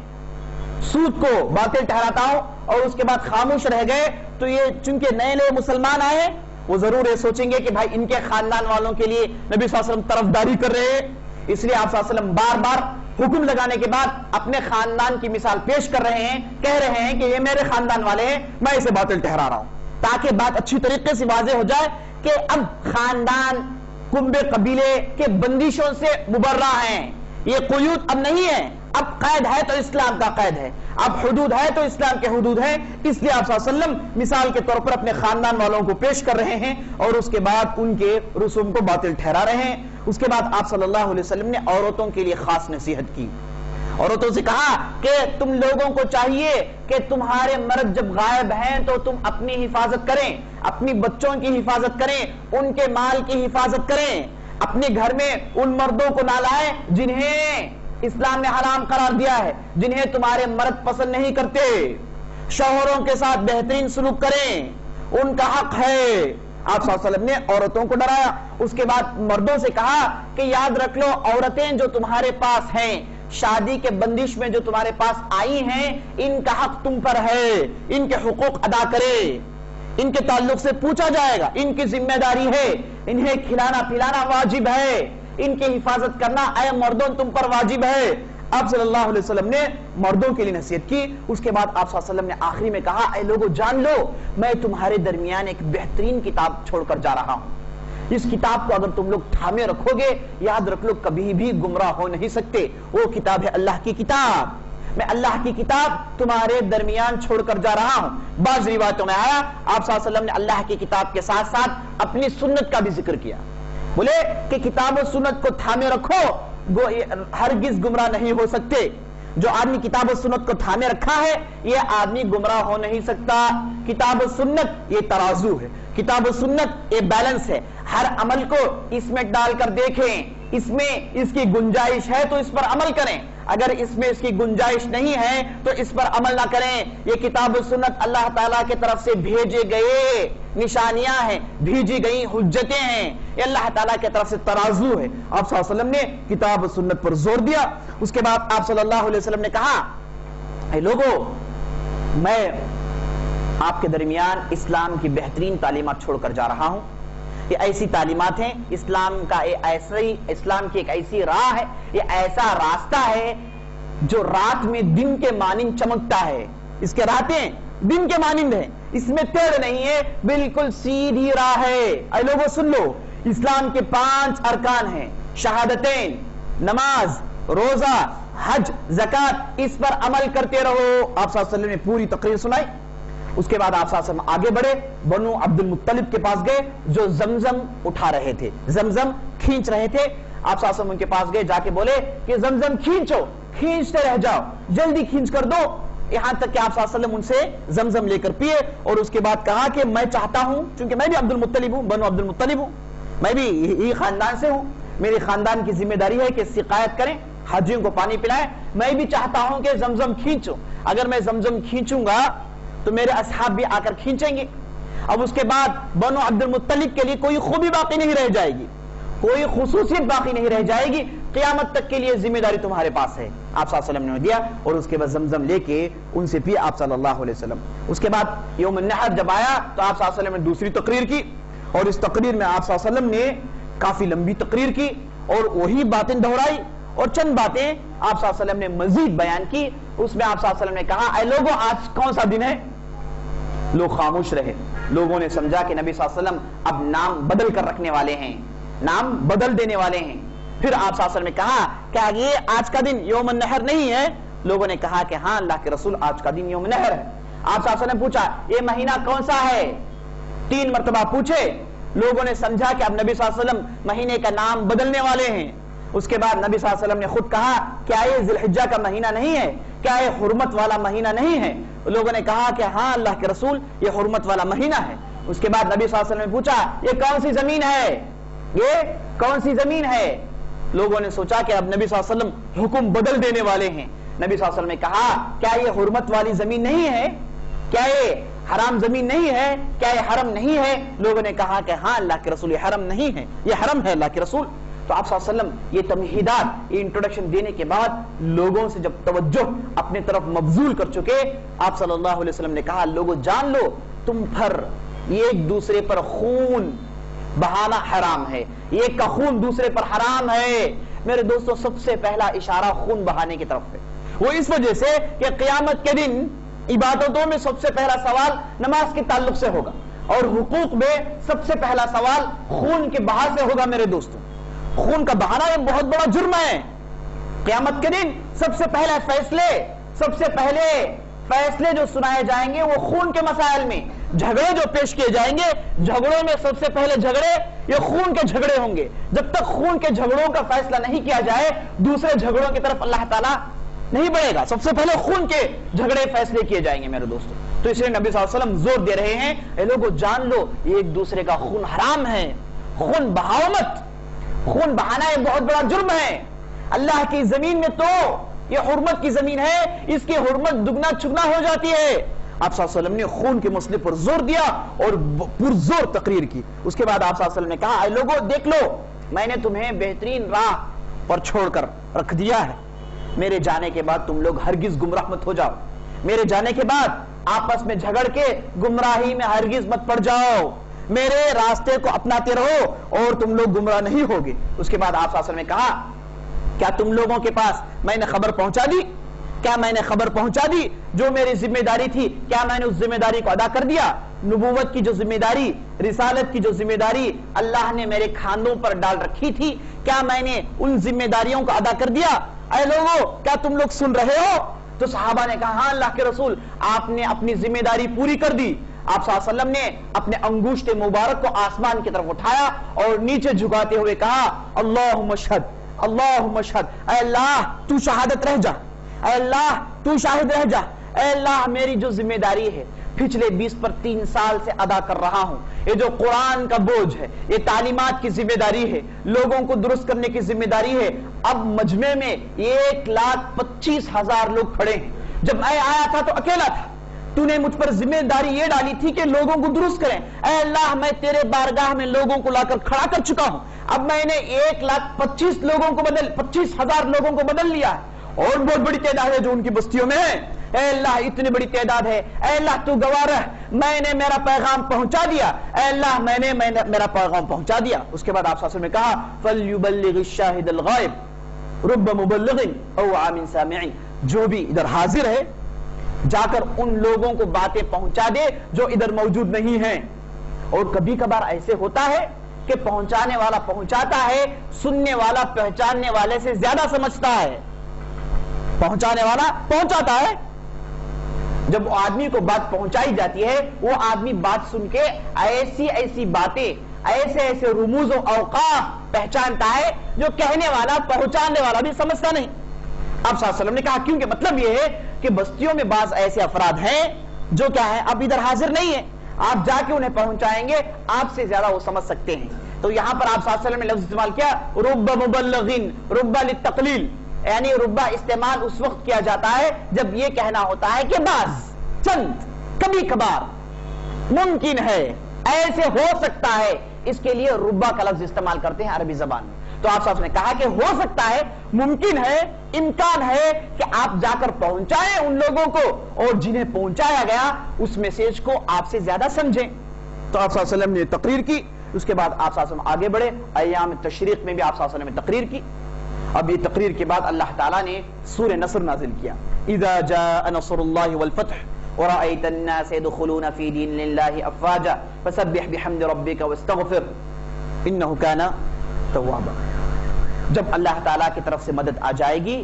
سود کو باطل ٹھہراتا ہوں اور اس کے بعد خاموش رہ گئے، تو یہ چونکہ نئے نئے مسلمان آئے وہ ضرور یہ سوچیں گے کہ بھائی ان کے خاندان والوں کے لیے نبی صلی اللہ علیہ وسلم طرفداری کر رہے ہیں، اس لیے آپ صلی اللہ علیہ وسلم بار بار حکم لگانے کے بعد اپنے خاندان کی مثال پیش کر رہے ہیں، کہہ رہے ہیں کہ یہ میرے خاندان والے ہیں، میں اسے باطل ٹھہرا رہا ہوں، تاکہ بات اچھی طریقے سے واضح ہو جائے کہ اب خاندان کنبے قبیلے کے بندشوں سے مبرہ ہیں، یہ قیود اب نہیں ہے، اب قید ہے تو اسلام کا قید ہے، اب حدود ہے تو اسلام کے حدود ہیں، اس لیے آپ صلی اللہ علیہ وسلم مثال کے طور پر اپنے خاندان والوں کو پیش کر رہے ہیں اور اس کے بعد ان کے رسوم کو باطل ٹھہرا رہے ہیں۔ اس کے بعد آپ صلی اللہ علیہ وسلم نے عورتوں کے لیے خاص نصیحت کی، عورتوں سے کہا کہ تم لوگوں کو چاہیے کہ تمہارے مرد جب غائب ہیں تو تم اپنی حفاظت کریں، اپنی بچوں کی حفاظت کریں، ان کے مال کی حفاظت کریں، اپنے گھر میں ان مردوں کو نہ لائیں جنہیں اسلام نے حرام قرار دیا ہے، جنہیں تمہارے مرد پسند نہیں کرتے، شوہروں کے ساتھ بہترین سلوک کریں، ان کا حق ہے۔ آپ صلی اللہ علیہ وسلم نے عورتوں کو ڈرایا، اس کے بعد مردوں سے کہا کہ یاد رکھ لو عورتیں جو تمہارے پاس ہیں، شادی کے بندش میں جو تمہارے پاس آئی ہیں، ان کا حق تم پر ہے، ان کے حقوق ادا کرے، ان کے تعلق سے پوچھا جائے گا، ان کی ذمہ داری ہے، انہیں کھلانا پلانا واجب ہے، ان کی حفاظت کرنا اے مردوں تم پر واجب ہے۔ آپ صلی اللہ علیہ وسلم نے مردوں کے لیے نصیحت کی۔ اس کے بعد آپ صلی اللہ علیہ وسلم نے آخری میں کہا اے لوگو جان لو میں تمہارے درمیان ایک بہترین کتاب چھوڑ کر جا رہا ہوں، اس کتاب کو اگر تم لوگ تھامے رکھو گے یاد رکھ لو کبھی بھی گمراہ ہو نہیں سکتے، وہ کتاب ہے اللہ کی کتاب، میں اللہ کی کتاب تمہارے درمیان چھوڑ کر جا رہا ہوں۔ بعض روایتوں میں آیا آپ صلی اللہ علیہ وسلم نے اللہ کی کتاب کے ساتھ ساتھ اپنی سنت کا بھی ذکر کیا، بولے کہ کتاب و سنت کو تھامے رکھو، ہرگز گمراہ نہیں ہو سکتے۔ جو آدمی کتاب و سنت کو تھامے رکھا ہے یہ آدمی گمراہ ہو نہیں سکتا۔ کتاب و سنت یہ ترازو ہے، کتاب و سنت یہ بیلنس ہے، ہر عمل کو اس میں ڈال کر دیکھیں، اس میں اس کی گنجائش ہے تو اس پر عمل کریں، اگر اس میں اس کی گنجائش نہیں ہے تو اس پر عمل نہ کریں۔ یہ کتاب و سنت اللہ تعالیٰ کی طرف سے بھیجے گئے نشانیاں ہیں، بھیجی گئی حجتیں ہیں، یہ اللہ تعالیٰ کی طرف سے ترازو ہے۔ آپ صلی اللہ علیہ وسلم نے کتاب و سنت پر زور دیا۔ اس کے بعد آپ صلی اللہ علیہ وسلم نے کہا اے لوگو میں آپ کے درمیان اسلام کی بہترین تعلیمات چھوڑ کر جا رہا ہوں، یہ ایسی تعلیمات ہیں، اسلام کی ایک ایسی راہ ہے، یہ ایسا راستہ ہے جو رات میں دن کے مانند چمکتا ہے، اس کے راتیں دن کے مانند ہیں، اس میں ٹیڑھ نہیں ہے، بالکل سیدھی راہ ہے۔ اے لوگوں سن لو اسلام کے 5 ارکان ہیں، شہادتین، نماز، روزہ، حج، زکوٰۃ، اس پر عمل کرتے رہو۔ آپ صلی اللہ علیہ وسلم نے پوری تقریر سنائی۔ اس کے بعد آپ صلی اللہ علیہ وسلم آگے بڑھے، بنو عبد المطلب کے پاس گئے جو زمزم اٹھا رہے تھے، زمزم کھینچ رہے تھے۔ آپ صلی اللہ علیہ وسلم ان کے پاس گئے، جا کے بولے کہ زمزم کھینچو، کھینچتے رہ جاؤ، جلدی کھینچ کر دو، یہاں تک کہ آپ صلی اللہ علیہ وسلم ان سے زمزم لے کر پیے، اور اس کے بعد کہا کہ میں چاہتا ہوں، چونکہ میں بھی عبد المطلب ہوں، بنو عبد المطلب ہوں، میں بھی یہ خاندان سے ہوں، میرے خاندان کی ذمہ داری ہے کہ سقایت کریں، حاجیوں کو پانی پلائیں، میں بھی چاہتا ہوں کہ زمزم کھینچو، اگر میں زمزم کھینچوں گا تو میرے اصحاب بھی آ کر کھینچیں گے۔ اب اس کے بعد بنو عبد المطلب کے لیے کوئی خوبی باقی نہیں رہ جائے گی، کوئی خصوصیت باقی نہیں رہ جائے گی، قیامت تک کے لیے ذمہ داری تمہارے پاس ہے۔ آپ صلی اللہ علیہ وسلم نے دیا، اور اس کے بعد زمزم لے کے ان سے پیا آپ صلی اللہ علیہ وسلم۔ اس کے بعد یوم النحر جب آیا تو آپ صلی اللہ علیہ وسلم نے دوسری تقریر کی، اور اس تقریر میں آپ صلی اللہ علیہ وسلم نے کافی لمبی تقریر کی اور وہی باتیں دہرائی، اور چند باتیں آپ صلی اللہ علیہ وسلم نے مزید بیان کی۔ اس میں آپ صلی اللہ علیہ وسلم نے کہا اے لوگوں آج کون سا دن ہے؟ لوگ خاموش رہے، لوگوں نے سمجھا کہ نبی صلی اللہ علیہ وسلم اب نام بدل کر رکھنے والے ہیں، نام بدل دینے والے ہیں۔ پھر آپ صلی اللہ علیہ وسلم نے کہا کیا یہ آج کا دن یوم النحر نہیں ہے؟ لوگوں نے کہا کہ ہاں اللہ کے رسول آج کا دن یوم النحر ہے۔ آپ صلی اللہ علیہ وسلم نے پوچھا یہ مہینہ کون سا ہے؟ 3 مرتبہ پوچھے، لوگوں نے سمجھا کہ اب نبی صلی اللہ علیہ وسلم مہینے کا نام بدلنے والے ہیں۔ اس کے بعد نبی صلی اللہ علیہ وسلم نے خود کہا کیا یہ ذی الحجہ کا مہینہ نہیں ہے؟ کیا یہ حرمت والا مہینہ نہیں ہے؟ لوگوں نے کہا کہ ہاں اللہ کے رسول یہ حرمت والا مہینہ ہے۔ اس کے بعد نبی صلی اللہ علیہ وسلم نے پوچھا یہ کون سی زمین ہے؟ یہ کون سی زمین ہے؟ لوگوں نے سوچا کہ اب نبی صلی اللہ علیہ وسلم حکم بدل دینے والے ہیں۔ نبی صلی اللہ علیہ وسلم نے کہا کیا یہ حرمت والی زمین نہیں ہے؟ کیا یہ حرام زمین نہیں ہے؟ کیا یہ حرم نہیں ہے؟ لوگوں نے کہا کہ ہاں اللہ کے رسول یہ حرم نہیں ہے، یہ حرم ہے اللہ کے رسول۔ تو آپ صلی اللہ علیہ وسلم یہ تمہیدات، یہ انٹروڈکشن دینے کے بعد لوگوں سے جب توجہ اپنے طرف مبذول کر چکے، آپ صلی اللہ علیہ وسلم نے کہا لوگوں جان لو تم پر ایک دوسرے پر خون بہانا حرام ہے، ایک کا خون دوسرے پر حرام ہے۔ میرے دوستوں سب سے پہلا اشارہ خون بہانے کی طرف ہے، وہ اس وجہ سے کہ قیامت کے دن عبادتوں میں سب سے پہلا سوال نماز کے تعلق سے ہوگا، اور حقوق میں سب سے پہلا سوال خون کے بہا سے ہوگا۔ میرے دوستوں خون کا بہانا یہ بہت بڑا جرم ہے۔ قیامت کے دن سب سے پہلے فیصلے جو سنائے جائیں گے وہ خون کے مسائل میں، جھگڑے جو پیش کیے جائیں گے، جھگڑوں میں سب سے پہلے جھگڑے یہ خون کے جھگڑے ہوں گے۔ جب تک خون کے جھگڑوں کا فیصلہ نہیں کیا جائے دوسرے جھگڑوں کی طرف اللہ تعالیٰ نہیں بڑھے گا۔ سب سے پہلے خون کے جھگڑے فیصلے کیے جائیں گے میرے دوستوں۔ تو اس لیے نبی صلی اللہ علیہ وسلم زور دے رہے ہیں اے لوگوں جان لو ایک دوسرے کا خون حرام ہے، خون بہاؤ مت۔ خون بہانا یہ بہت بڑا جرم ہے۔ اللہ کی زمین میں تو یہ حرمت کی زمین ہے، اس کی حرمت دگنا چگنا ہو جاتی ہے۔ آپ صلی اللہ علیہ وسلم نے خون کے مسئلے پر زور دیا اور پرزور تقریر کی۔ اس کے بعد آپ صلی اللہ علیہ وسلم نے کہا اے لوگوں دیکھ لو میں نے تمہیں بہترین راہ پر چھوڑ کر رکھ دیا ہے، میرے جانے کے بعد تم لوگ ہرگز گمراہ مت ہو جاؤ، میرے جانے کے بعد آپس میں جھگڑ کے گمراہی میں ہرگز مت پڑ جاؤ، میرے راستے کو اپناتے رہو اور تم لوگ گمراہ نہیں ہوگے۔ اس کے بعد آپ صلی اللہ علیہ وسلم نے کہا کیا تم لوگوں کے پاس میں نے خبر پہنچا دی؟ کیا میں نے خبر پہنچا دی؟ جو میری ذمہ داری تھی کیا میں نے اس ذمہ داری کو ادا کر دیا؟ نبوت کی جو ذمہ داری، رسالت کی جو ذمہ داری اللہ نے میرے کھاندوں پر ڈال رکھی تھی کیا میں نے ان ذمہ داریوں کو ادا کر دیا؟ اے لوگوں کیا تم لوگ سن رہے ہو؟ تو صحابہ نے کہا ہاں اللہ کے رسول آپ نے اپنی ذمہ داری پوری کر دی۔ آپ صلی اللہ علیہ وسلم نے اپنے انگوشت مبارک کو آسمان کی طرف اٹھایا اور نیچے جھکاتے ہوئے کہا اللہم اشہد اللہم اشہد، اے اللہ تو شہادت رہ جا، اے اللہ تو شاہد رہ جا، اے اللہ میری جو ذمہ داری ہے پچھلے 20 پر 3 سال سے ادا کر رہا ہوں، یہ جو قرآن کا بوجھ ہے، یہ تعلیمات کی ذمہ داری ہے، لوگوں کو درست کرنے کی ذمہ داری ہے۔ اب مجمع میں 1,25,000 لوگ کھڑے ہیں، جب میں آیا تھا تو اکیلا تھا، تو نے مجھ پر ذمہ داری یہ ڈالی تھی کہ لوگوں کو درست کریں۔ اے اللہ میں تیرے بارگاہ میں لوگوں کو لا کر کھڑا کر چکا ہوں، اب میں نے 1,25,000 لوگوں کو بدل لیا ہے، اور بہت بڑی تعداد ہے جو ان کی بستیوں میں ہے۔ اے اللہ اتنی بڑی تعداد ہے، اے اللہ تو گواہ رہ میں نے میرا پیغام پہنچا دیا، اے اللہ میں نے میرا پیغام پہنچا دیا۔ اس کے بعد آپ صلی اللہ علیہ وسلم نے کہا فَلْيُبَلِّغِ الشَّاهِدَ الْغَائِبَ رُبَّ مُبَلِّغٍ أَوْعَى مِنْ سَامِعٍ، جو بھی ادھر حاضر ہے جا کر ان لوگوں کو باتیں پہنچا دے جو ادھر موجود نہیں ہیں۔ اور کبھی کبھار ایسے ہوتا ہے کہ پہنچانے والا پہنچاتا ہے، سننے والا پہچاننے والے سے زیادہ سمجھتا ہے۔ پہنچانے والا پہنچاتا ہے، جب آدمی کو بات پہنچائی جاتی ہے وہ آدمی بات سن کے ایسی باتیں، ایسے رموز و اوقاف پہچانتا ہے جو کہنے والا پہنچانے والا بھی سمجھتا نہیں۔ اب صلی اللہ علیہ وسلم نے کہا کیونکہ مطلب یہ ہے کہ بستیوں میں بعض ایسے افراد ہیں جو کیا ہے اب ادھر حاضر نہیں ہے، آپ جا کے انہیں پہنچائیں گے آپ سے زیادہ وہ سمجھ سکتے ہیں۔ تو یہاں پر آپ صلی اللہ علیہ وسلم نے لفظ استعمال کیا رب مبلغین، رب للتقلیل، یعنی ربا استعمال اس وقت کیا جاتا ہے جب یہ کہنا ہوتا ہے کہ بعض، چند، کبھی کبھار، ممکن ہے، ایسے ہو سکتا ہے، اس کے لیے ربا کا لفظ استعمال کرتے ہیں عربی زبان میں۔ تو آپ صاحب نے کہا کہ ہو سکتا ہے، ممکن ہے، امکان ہے کہ آپ جا کر پہنچائیں ان لوگوں کو، اور جنہیں پہنچایا گیا اس میسج کو آپ سے زیادہ سمجھیں۔ تو آپ صلی اللہ علیہ وسلم نے تقریر کی۔ اس کے بعد آپ صلی اللہ علیہ وسلم آگے بڑھے، ایام تشریق میں بھی آپ صلی اللہ علیہ وسلم نے تقریر کی۔ اب یہ تقریر کے بعد اللہ تعالیٰ نے سورہ نصر نازل کیا، اذا جاء نصر اللہ والفتح ورأيت الناس يدخلون في دين الله أفواجا فسبح بحمد ربك واستغفر إنه كان توابا. جب اللہ تعالیٰ کی طرف سے مدد آ جائے گی،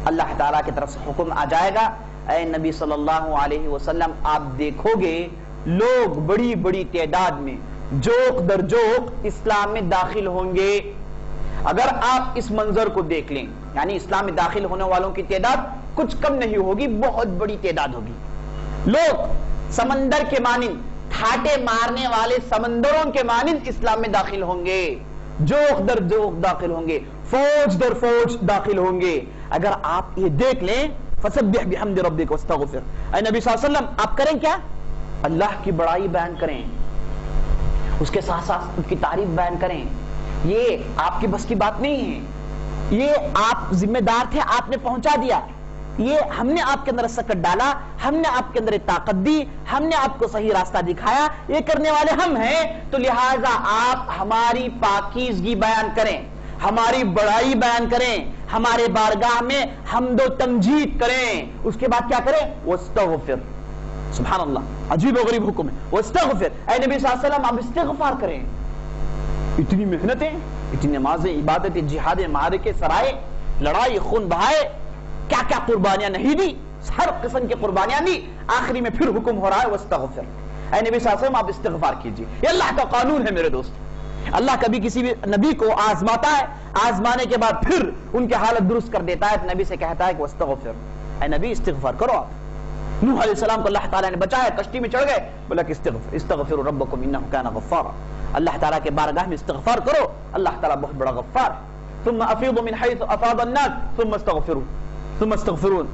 اللہ تعالیٰ کی طرف سے حکم آ جائے گا، اے نبی صلی اللہ علیہ وسلم آپ دیکھو گے لوگ بڑی بڑی تعداد میں جوق در جوق اسلام میں داخل ہوں گے. اگر آپ اس منظر کو دیکھ لیں، یعنی اسلام میں داخل ہونے والوں کی تعداد کچھ کم نہیں ہوگی، بہت بڑی تعداد ہوگی. لوگ سمندر کے مانند، ٹھاٹے مارنے والے سمندروں کے مانند اسلام میں داخل ہوں گے، جوق در جوق داخل ہوں گے، فوج در فوج داخل ہوں گے. اگر آپ یہ دیکھ لیں فسبح بحمد ربک واستغفر، اے نبی صلی اللہ علیہ وسلم آپ کریں کیا؟ اللہ کی بڑائی بیان کریں، اس کے ساتھ ساتھ اس کی تعریف بیان کریں. یہ آپ کی بس کی بات نہیں ہے، یہ آپ ذمہ دار تھے، آپ نے پہنچا دیا. یہ ہم نے آپ کے اندر سکت ڈالا، ہم نے آپ کے اندر طاقت دی، ہم نے آپ کو صحیح راستہ دکھایا، یہ کرنے والے ہم ہیں. تو لہٰذا آپ ہماری پاکیزگی بیان کریں، ہماری بڑائی بیان کریں، ہمارے بارگاہ میں حمد و تمجید کریں. اس کے بعد کیا کریں؟ واستغفر. سبحان اللہ، عجیب و غریب حکم ہے. واستغفر، اے نبی صلی اللہ علیہ وسلم آپ استغفار کریں. اتنی محنتیں، اتنی نمازیں، عبادتیں، جہاد، معرکے، سرائے، لڑائی، خون بہائے، کیا کیا قربانیاں نہیں دی، ہر قسم کی قربانیاں دی. آخری میں پھر حکم ہو رہا ہے واستغفر، اے نبی صلی اللہ علیہ وسلم آپ استغفار کیجئے. یہ اللہ کا قانون ہے میرے دوست. اللہ کبھی کسی بھی نبی کو آزماتا ہے، آزمانے کے بعد پھر ان کی حالت درست کر دیتا ہے. نبی سے کہتا ہے کہ واستغفر، اے نبی استغفار کرو. آپ نوح علیہ السلام کو اللہ تعالیٰ نے بچایا، کشتی میں چڑھ گئے، بولا کہ استغفروا ربکم انہ کان غفارا. اللہ تعالیٰ کے بارگاہ میں استغفار کرو، اللہ تعالیٰ بہت بڑا غفار ہے. ثم افیضوا من حیث افاض الناس ثم استغفروا ثم استغفرون.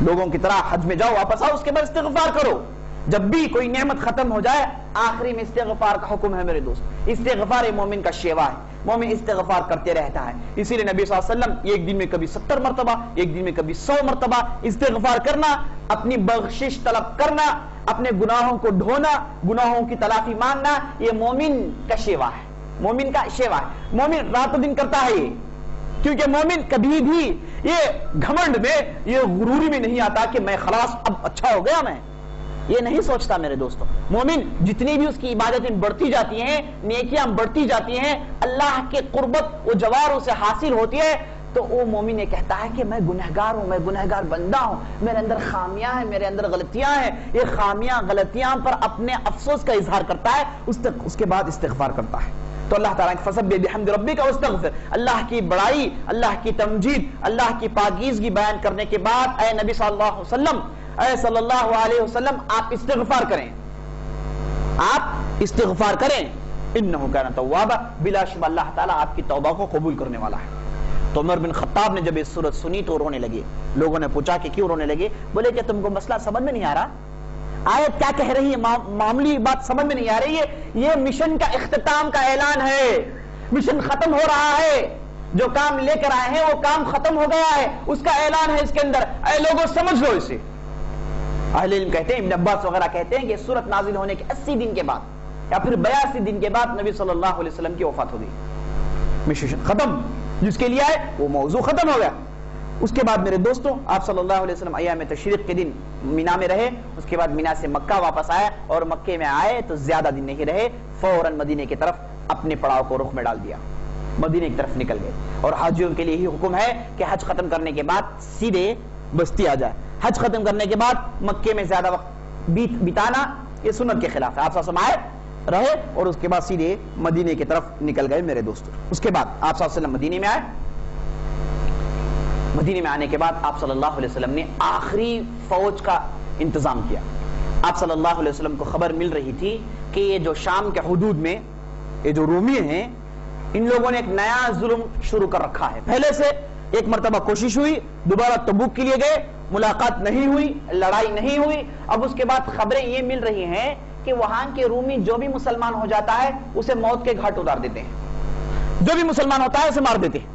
لوگوں کی طرح حج میں جاؤ، واپس آؤ، اس کے بعد استغفار کرو. جب بھی کوئی نعمت ختم ہو جائے آخری میں استغفار کا حکم ہے میرے دوست. استغفار مومن کا شیوا ہے، مومن استغفار کرتے رہتا ہے. اسی لیے نبی صلی اللہ علیہ وسلم ایک دن میں کبھی 70 مرتبہ، ایک دن میں کبھی 100 مرتبہ استغفار کرنا، اپنی بخشش طلب کرنا، اپنے گناہوں کو ڈھونا، گناہوں کی تلافی مانگنا، یہ مومن کا شیوا ہے، مومن کا شیوا ہے. مومن رات و دن کرتا ہے یہ، کیونکہ مومن کبھی بھی یہ گھمنڈ میں، یہ غروری میں نہیں آتا کہ میں خلاص اب اچھا ہو گیا، میں یہ نہیں سوچتا میرے دوستوں. مومن جتنی بھی اس کی عبادتیں بڑھتی جاتی ہیں، نیکیاں بڑھتی جاتی ہیں، اللہ کے قربت وہ جوار اسے حاصل ہوتی ہے، تو وہ مومن یہ کہتا ہے کہ میں گنہگار ہوں، میں گنہگار بندہ ہوں، میرے اندر خامیاں ہیں، میرے اندر غلطیاں ہیں. یہ خامیاں غلطیاں پر اپنے افسوس کا اظہار کرتا ہے، اس کے بعد استغفار کرتا ہے. تو اللہ تعالیٰ کی فسبح بحمد ربک واستغفر، اللہ کی بڑائی، اللہ کی تمجید، اللہ کی پاکیزگی بیان کرنے کے بعد اے نبی صلی اللہ علیہ وسلم، اے صلی اللہ علیہ وسلم آپ استغفار کریں، آپ استغفار کریں. انہ کان توابا، بلا شبہ اللہ تعالیٰ آپ کی توبہ کو قبول کرنے والا ہے. تو عمر بن خطاب نے جب یہ سورت سنی تو رونے لگے. لوگوں نے پوچھا کہ کیوں رونے لگے؟ بولے کہ تم کو مسئلہ سمجھ میں نہیں آ رہا، آیت کیا کہہ رہی ہے، معمولی بات سمجھ میں نہیں آ رہی ہے. یہ مشن کا اختتام کا اعلان ہے، مشن ختم ہو رہا ہے، جو کام لے کر آئے ہیں وہ کام ختم ہو گیا ہے، اس کا اعلان ہے اس کے اندر. اے لوگوں سمجھ لو اسے. اہل علم کہتے ہیں، ابن عباس وغیرہ کہتے ہیں کہ سورت نازل ہونے کے 80 دن کے بعد یا پھر 82 دن کے بعد نبی صلی اللہ علیہ وسلم کی وفات ہو گئی. مشن ختم، جس کے لیے آئے وہ موضوع ختم ہو گیا. اس کے بعد میرے دوستوں آپ صلی اللہ علیہ وسلم ایام تشریق کے دن مینا میں رہے. اس کے بعد مینا سے مکہ واپس آیا، اور مکے میں آئے تو زیادہ دن نہیں رہے، فوراً مدینے کی طرف اپنے پڑاؤ کو رخ میں ڈال دیا، مدینے کی طرف نکل گئے. اور حاجیوں کے لیے ہی حکم ہے کہ حج ختم کرنے کے بعد سیدھے بستی آ جائے. حج ختم کرنے کے بعد مکے میں زیادہ وقت بتانا یہ سنت کے خلاف ہے. آپ صلی اللہ علیہ وسلم آئے، رہے، اور اس کے بعد سیدھے مدینے کی طرف نکل گئے میرے دوستوں. اس کے بعد آپ صلی اللہ علیہ وسلم مدینے میں آئے. مدینے میں آنے کے بعد آپ صلی اللہ علیہ وسلم نے آخری فوج کا انتظام کیا. آپ صلی اللہ علیہ وسلم کو خبر مل رہی تھی کہ یہ جو شام کے حدود میں یہ جو رومی ہیں، ان لوگوں نے ایک نیا ظلم شروع کر رکھا ہے. پہلے سے ایک مرتبہ کوشش ہوئی، دوبارہ تبوک کے لیے گئے، ملاقات نہیں ہوئی، لڑائی نہیں ہوئی. اب اس کے بعد خبریں یہ مل رہی ہیں کہ وہاں کے رومی جو بھی مسلمان ہو جاتا ہے اسے موت کے گھاٹ اتار دیتے ہیں، جو بھی مسلمان ہوتا ہے اسے مار دیتے ہیں.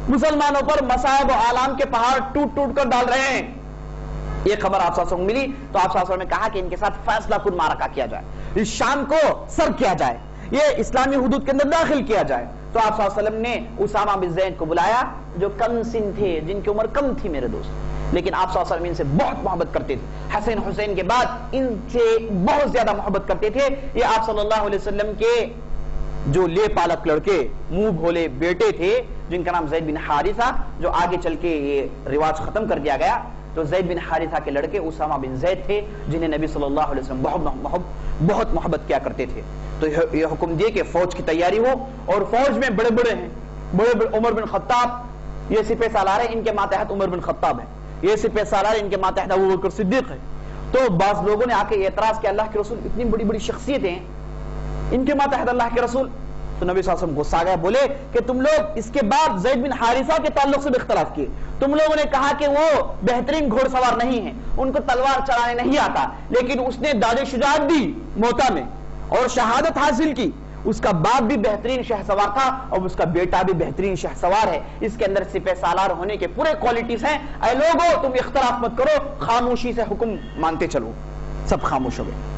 مسلمانوں پر مصائب و آلام کے پہاڑ ٹوٹ ٹوٹ کر ڈال رہے ہیں. یہ خبر آپ صلی اللہ علیہ وسلم ملی تو آپ صلی اللہ علیہ وسلم نے کہا کہ ان کے ساتھ فیصلہ کن معرکہ کیا جائے، اس شام کو سر کیا جائے، یہ اسلامی حدود کے اندر داخل کیا جائے. تو آپ صلی اللہ علیہ وسلم نے اسامہ بن زید کو بلایا، جو کم سن تھے، جن کی عمر کم تھی میرے دوست، لیکن آپ صلی اللہ علیہ وسلم ان سے بہت محبت کرتے تھے. حسین حسین کے بعد ان سے بہت زیادہ محبت کرتے تھے. یہ آپ صلی اللہ علیہ وسلم کے جو لے پالک لڑکے منہ بھولے بیٹے تھے جن کا نام زید بن حارثہ، جو آگے چل کے یہ رواج ختم کر دیا گیا، تو زید بن حارثہ کے لڑکے اسامہ بن زید تھے جنہیں نبی صلی اللہ علیہ وسلم بہت محبت کیا کرتے تھے۔ تو یہ حکم دیے کہ فوج کی تیاری ہو، اور فوج میں بڑے بڑے ہیں، بڑے عمر بن خطاب یہ سپہ سالار ہے، ان کے ماتحت عمر بن خطاب ہے، یہ سپہ سالار ان کے ماتحت ابوبکر صدیق ہے۔ تو بعض لوگوں نے آ کے اعتراض کیا، اللہ کے رسول اتنی بڑی بڑی شخصیتیں ان کے ماتحت اللہ کے رسول، تو نبی صلی اللہ علیہ وسلم غصہ گئے، بولے کہ تم لوگ اس کے بعد زید بن حارثہ کے تعلق سے بھی اختلاف کیے، تم لوگوں نے کہا کہ وہ بہترین گھوڑ سوار نہیں ہیں، ان کو تلوار چلانے نہیں آتا، لیکن اس نے داد شجاعت دی موتا میں اور شہادت حاصل کی، اس کا باپ بھی بہترین شہ سوار تھا اور اس کا بیٹا بھی بہترین شہ سوار ہے، اس کے اندر سپہ سالار ہونے کے پورے کوالٹیز ہیں، اے لوگو تم اختلاف مت کرو، خاموشی سے حکم مانتے چلو۔ سب خاموش ہو گئے۔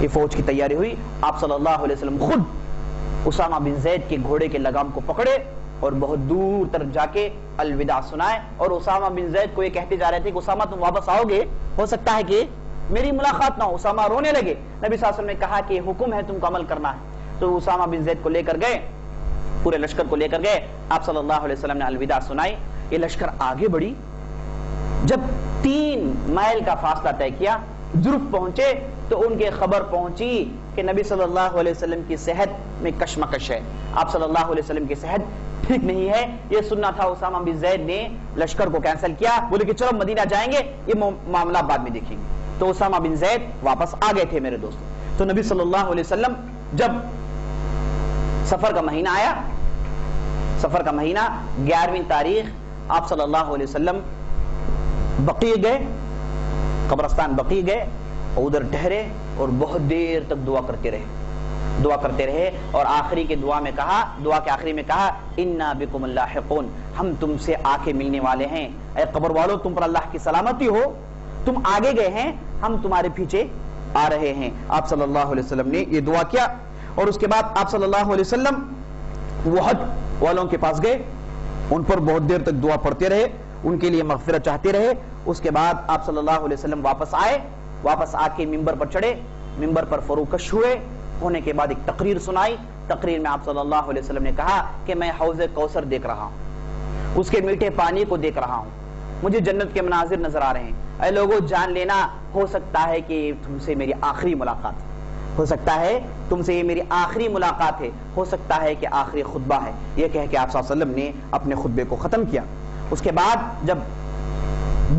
یہ فوج کی تیاری ہوئی، آپ صلی اللہ علیہ وسلم خود اسامہ بن زید کے گھوڑے کے لگام کو پکڑے اور بہت دور تک جا کے الوداع سنائے، اور اسامہ بن زید کو یہ کہتے جا رہے تھے کہ اسامہ تم واپس آؤ گے، ہو سکتا ہے کہ میری ملاقات نہ ہو۔ اسامہ رونے لگے، نبی صلی اللہ علیہ وسلم نے کہا کہ یہ حکم ہے، تم کو عمل کرنا ہے۔ تو اسامہ بن زید کو لے کر گئے، پورے لشکر کو لے کر گئے، آپ صلی اللہ علیہ وسلم نے الوداع سنائی، یہ لشکر آگے بڑھی، جب 3 میل کا فاصلہ طے کیا، جرف پہنچے تو ان کے خبر پہنچی کہ نبی صلی اللہ علیہ وسلم کی صحت میں کشمکش ہے، آپ صلی اللہ علیہ وسلم کی صحت ٹھیک نہیں ہے۔ یہ سننا تھا، اسامہ بن زید نے لشکر کو کینسل کیا، بولے کہ چلو مدینہ جائیں گے، یہ معاملہ بعد میں دیکھیں گے۔ تو اسامہ بن زید واپس آ گئے تھے میرے دوستوں۔ تو نبی صلی اللہ علیہ وسلم جب سفر کا مہینہ آیا، سفر کا مہینہ 11ویں تاریخ، آپ صلی اللہ علیہ وسلم بقیع گئے، قبرستان بقیع گئے اور ادھر ٹھہرے اور بہت دیر تک دعا کرتے رہے، اور آخری کے دعا کے آخری میں کہا انا بکم اللاحقون، ہم تم سے آ کے ملنے والے ہیں، اے قبر والو تم پر اللہ کی سلامتی ہو، تم آگے گئے ہیں، ہم تمہارے پیچھے آ رہے ہیں۔ آپ صلی اللہ علیہ وسلم نے یہ دعا کیا، اور اس کے بعد آپ صلی اللہ علیہ وسلم وحد والوں کے پاس گئے، ان پر بہت دیر تک دعا پڑھتے رہے، ان کے لیے مغفرت چاہتے رہے۔ اس کے بعد آپ صلی اللہ علیہ وسلم واپس آئے، واپس آ کے ممبر پر چڑھے، ممبر پر فروکش ہونے کے بعد ایک تقریر سنائی۔ تقریر میں آپ صلی اللہ علیہ وسلم نے کہا کہ میں حوض کوثر دیکھ رہا ہوں، اس کے میٹھے پانی کو دیکھ رہا ہوں، مجھے جنت کے مناظر نظر آ رہے ہیں، اے لوگوں جان لینا، ہو سکتا ہے کہ تم سے میری آخری ملاقات ہے، ہو سکتا ہے تم سے یہ میری آخری ملاقات ہے، ہو سکتا ہے کہ آخری خطبہ ہے۔ یہ کہہ کے آپ صلی اللہ علیہ وسلم نے اپنے خطبے کو ختم کیا۔ اس کے بعد جب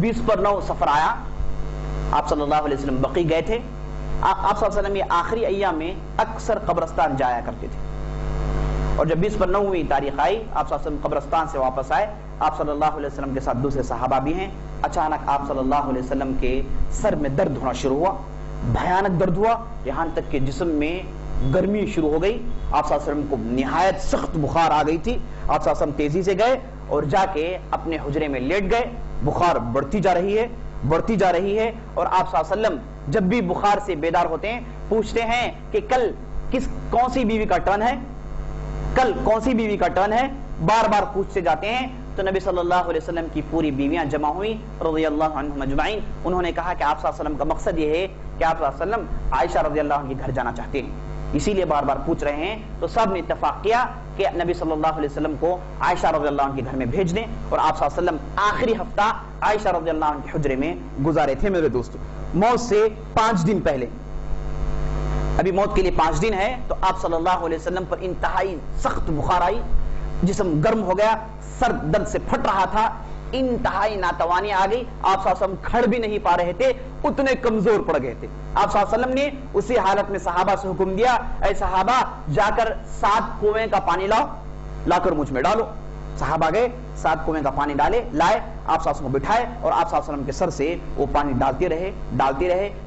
20/9 سفر آیا، آپ صلی اللہ علیہ وسلم بقیع گئے تھے، آپ صلی اللہ علیہ وسلم یہ آخری ایام میں اکثر قبرستان جایا کرتے تھے، اور جب 20/9 تاریخ آئی، آپ صلی اللہ علیہ وسلم قبرستان سے واپس آئے، آپ صلی اللہ علیہ وسلم کے ساتھ دوسرے صحابہ بھی ہیں، اچانک آپ صلی اللہ علیہ وسلم کے سر میں درد ہونا شروع ہوا، بھیانک درد ہوا، یہاں تک کہ جسم میں گرمی شروع ہو گئی، آپ صلی اللہ علیہ وسلم کو نہایت سخت بخار آ گئی تھی۔ آپ صلی اللہ علیہ وسلم تیزی سے گئے اور جا کے اپنے حجرے میں لیٹ گئے، بخار بڑھتی جا رہی ہے، اور آپ صلی اللہ علیہ وسلم جب بھی بخار سے بیدار ہوتے ہیں پوچھتے ہیں کہ کل کون سی بیوی کا ٹرن ہے، کل کون سی بیوی کا ٹرن ہے، بار بار پوچھتے جاتے ہیں۔ تو نبی صلی اللہ علیہ وسلم کی پوری بیویاں جمع ہوئی رضی اللہ عنہم اجمعین، انہوں نے کہا کہ آپ صلی اللہ علیہ وسلم کا مقصد یہ ہے کہ آپ صلی اللہ علیہ وسلم عائشہ رضی اللہ عنہ کے گھر جانا چاہتے ہیں، اسی لیے بار بار پوچھ رہے ہیں۔ تو سب نے اتفاق کیا کہ نبی صلی اللہ علیہ وسلم کو عائشہ رضی اللہ عنہ کے گھر میں بھیج دیں، اور آپ صلی اللہ علیہ وسلم آخری ہفتہ عائشہ رضی اللہ عنہ کے حجرے میں گزارے تھے میرے دوستو، موت سے 5 دن پہلے۔ ابھی موت کے لیے 5 دن ہے، تو آپ صلی اللہ علیہ وسلم پر انتہائی سخت بخار آئی، جسم گرم ہو گیا، سر درد سے پھٹ رہا تھا، انتہائی ناتوانی آ گئی، آپ صلی اللہ علیہ وسلم کھڑ بھی نہیں پا رہے تھے، اتنے کمزور پڑ گئے تھے۔ آپ صلی اللہ علیہ وسلم نے اسی حالت میں صحابہ سے حکم دیا، اے صحابہ جا کر 7 کنویں کا پانی لاؤ، لا کر مجھ میں ڈالو۔ صحابہ گئے، 7 کنویں کا پانی لائے، آپ صلی اللہ علیہ وسلم کو بٹھائے، اور آپ صلی اللہ علیہ وسلم کے سر سے وہ پانی ڈالتے رہے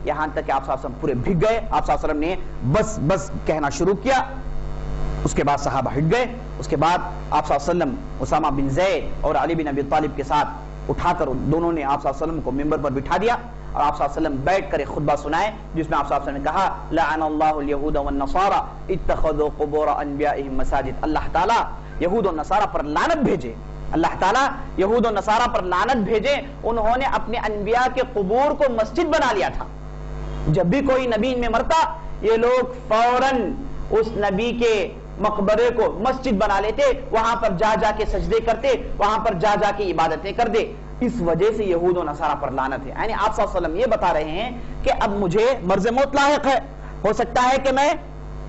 یہاں تک کہ آپ صلی اللہ علیہ وسلم پورے بھگ گئے۔ آپ صلی اللہ علیہ وسلم نے بس بس کہنا شروع کیا، اس کے بعد صحابہ ہٹ گئے۔ اس کے بعد آپ صلی اللہ علیہ وسلم اسامہ بن زید اور علی بن ابی طالب کے ساتھ اٹھا کر دونوں نے آپ صلی اللہ علیہ وسلم کو ممبر پر بٹھا دیا، اور آپ صلی اللہ علیہ وسلم بیٹھ کر ایک خطبہ سنائے، جس میں آپ صلی اللہ علیہ وسلم نے کہا لعن اللہ الیہود والنصارى اتخذوا قبور انبیائهم مساجد، اللہ تعالیٰ یہود و نصارہ پر لعنت بھیجے، اللہ تعالیٰ یہود و نصارہ پر لعنت بھیجے، انہوں نے اپنے انبیاء کے قبور کو مسجد بنا لیا تھا۔ جب بھی کوئی نبی ان میں مرتا، یہ لوگ فوراً اس نبی کے مقبرے کو مسجد بنا لیتے, وہاں پر جا جا کے سجدے کرتے, وہاں پر جا جا کے عبادتیں کر دے. اس وجہ سے یہود و نصارہ پر لعنت ہے. یعنی آپ صلی اللہ علیہ وسلم یہ بتا رہے ہیں کہ اب مجھے مرض موت لاحق ہے, ہو سکتا ہے کہ میں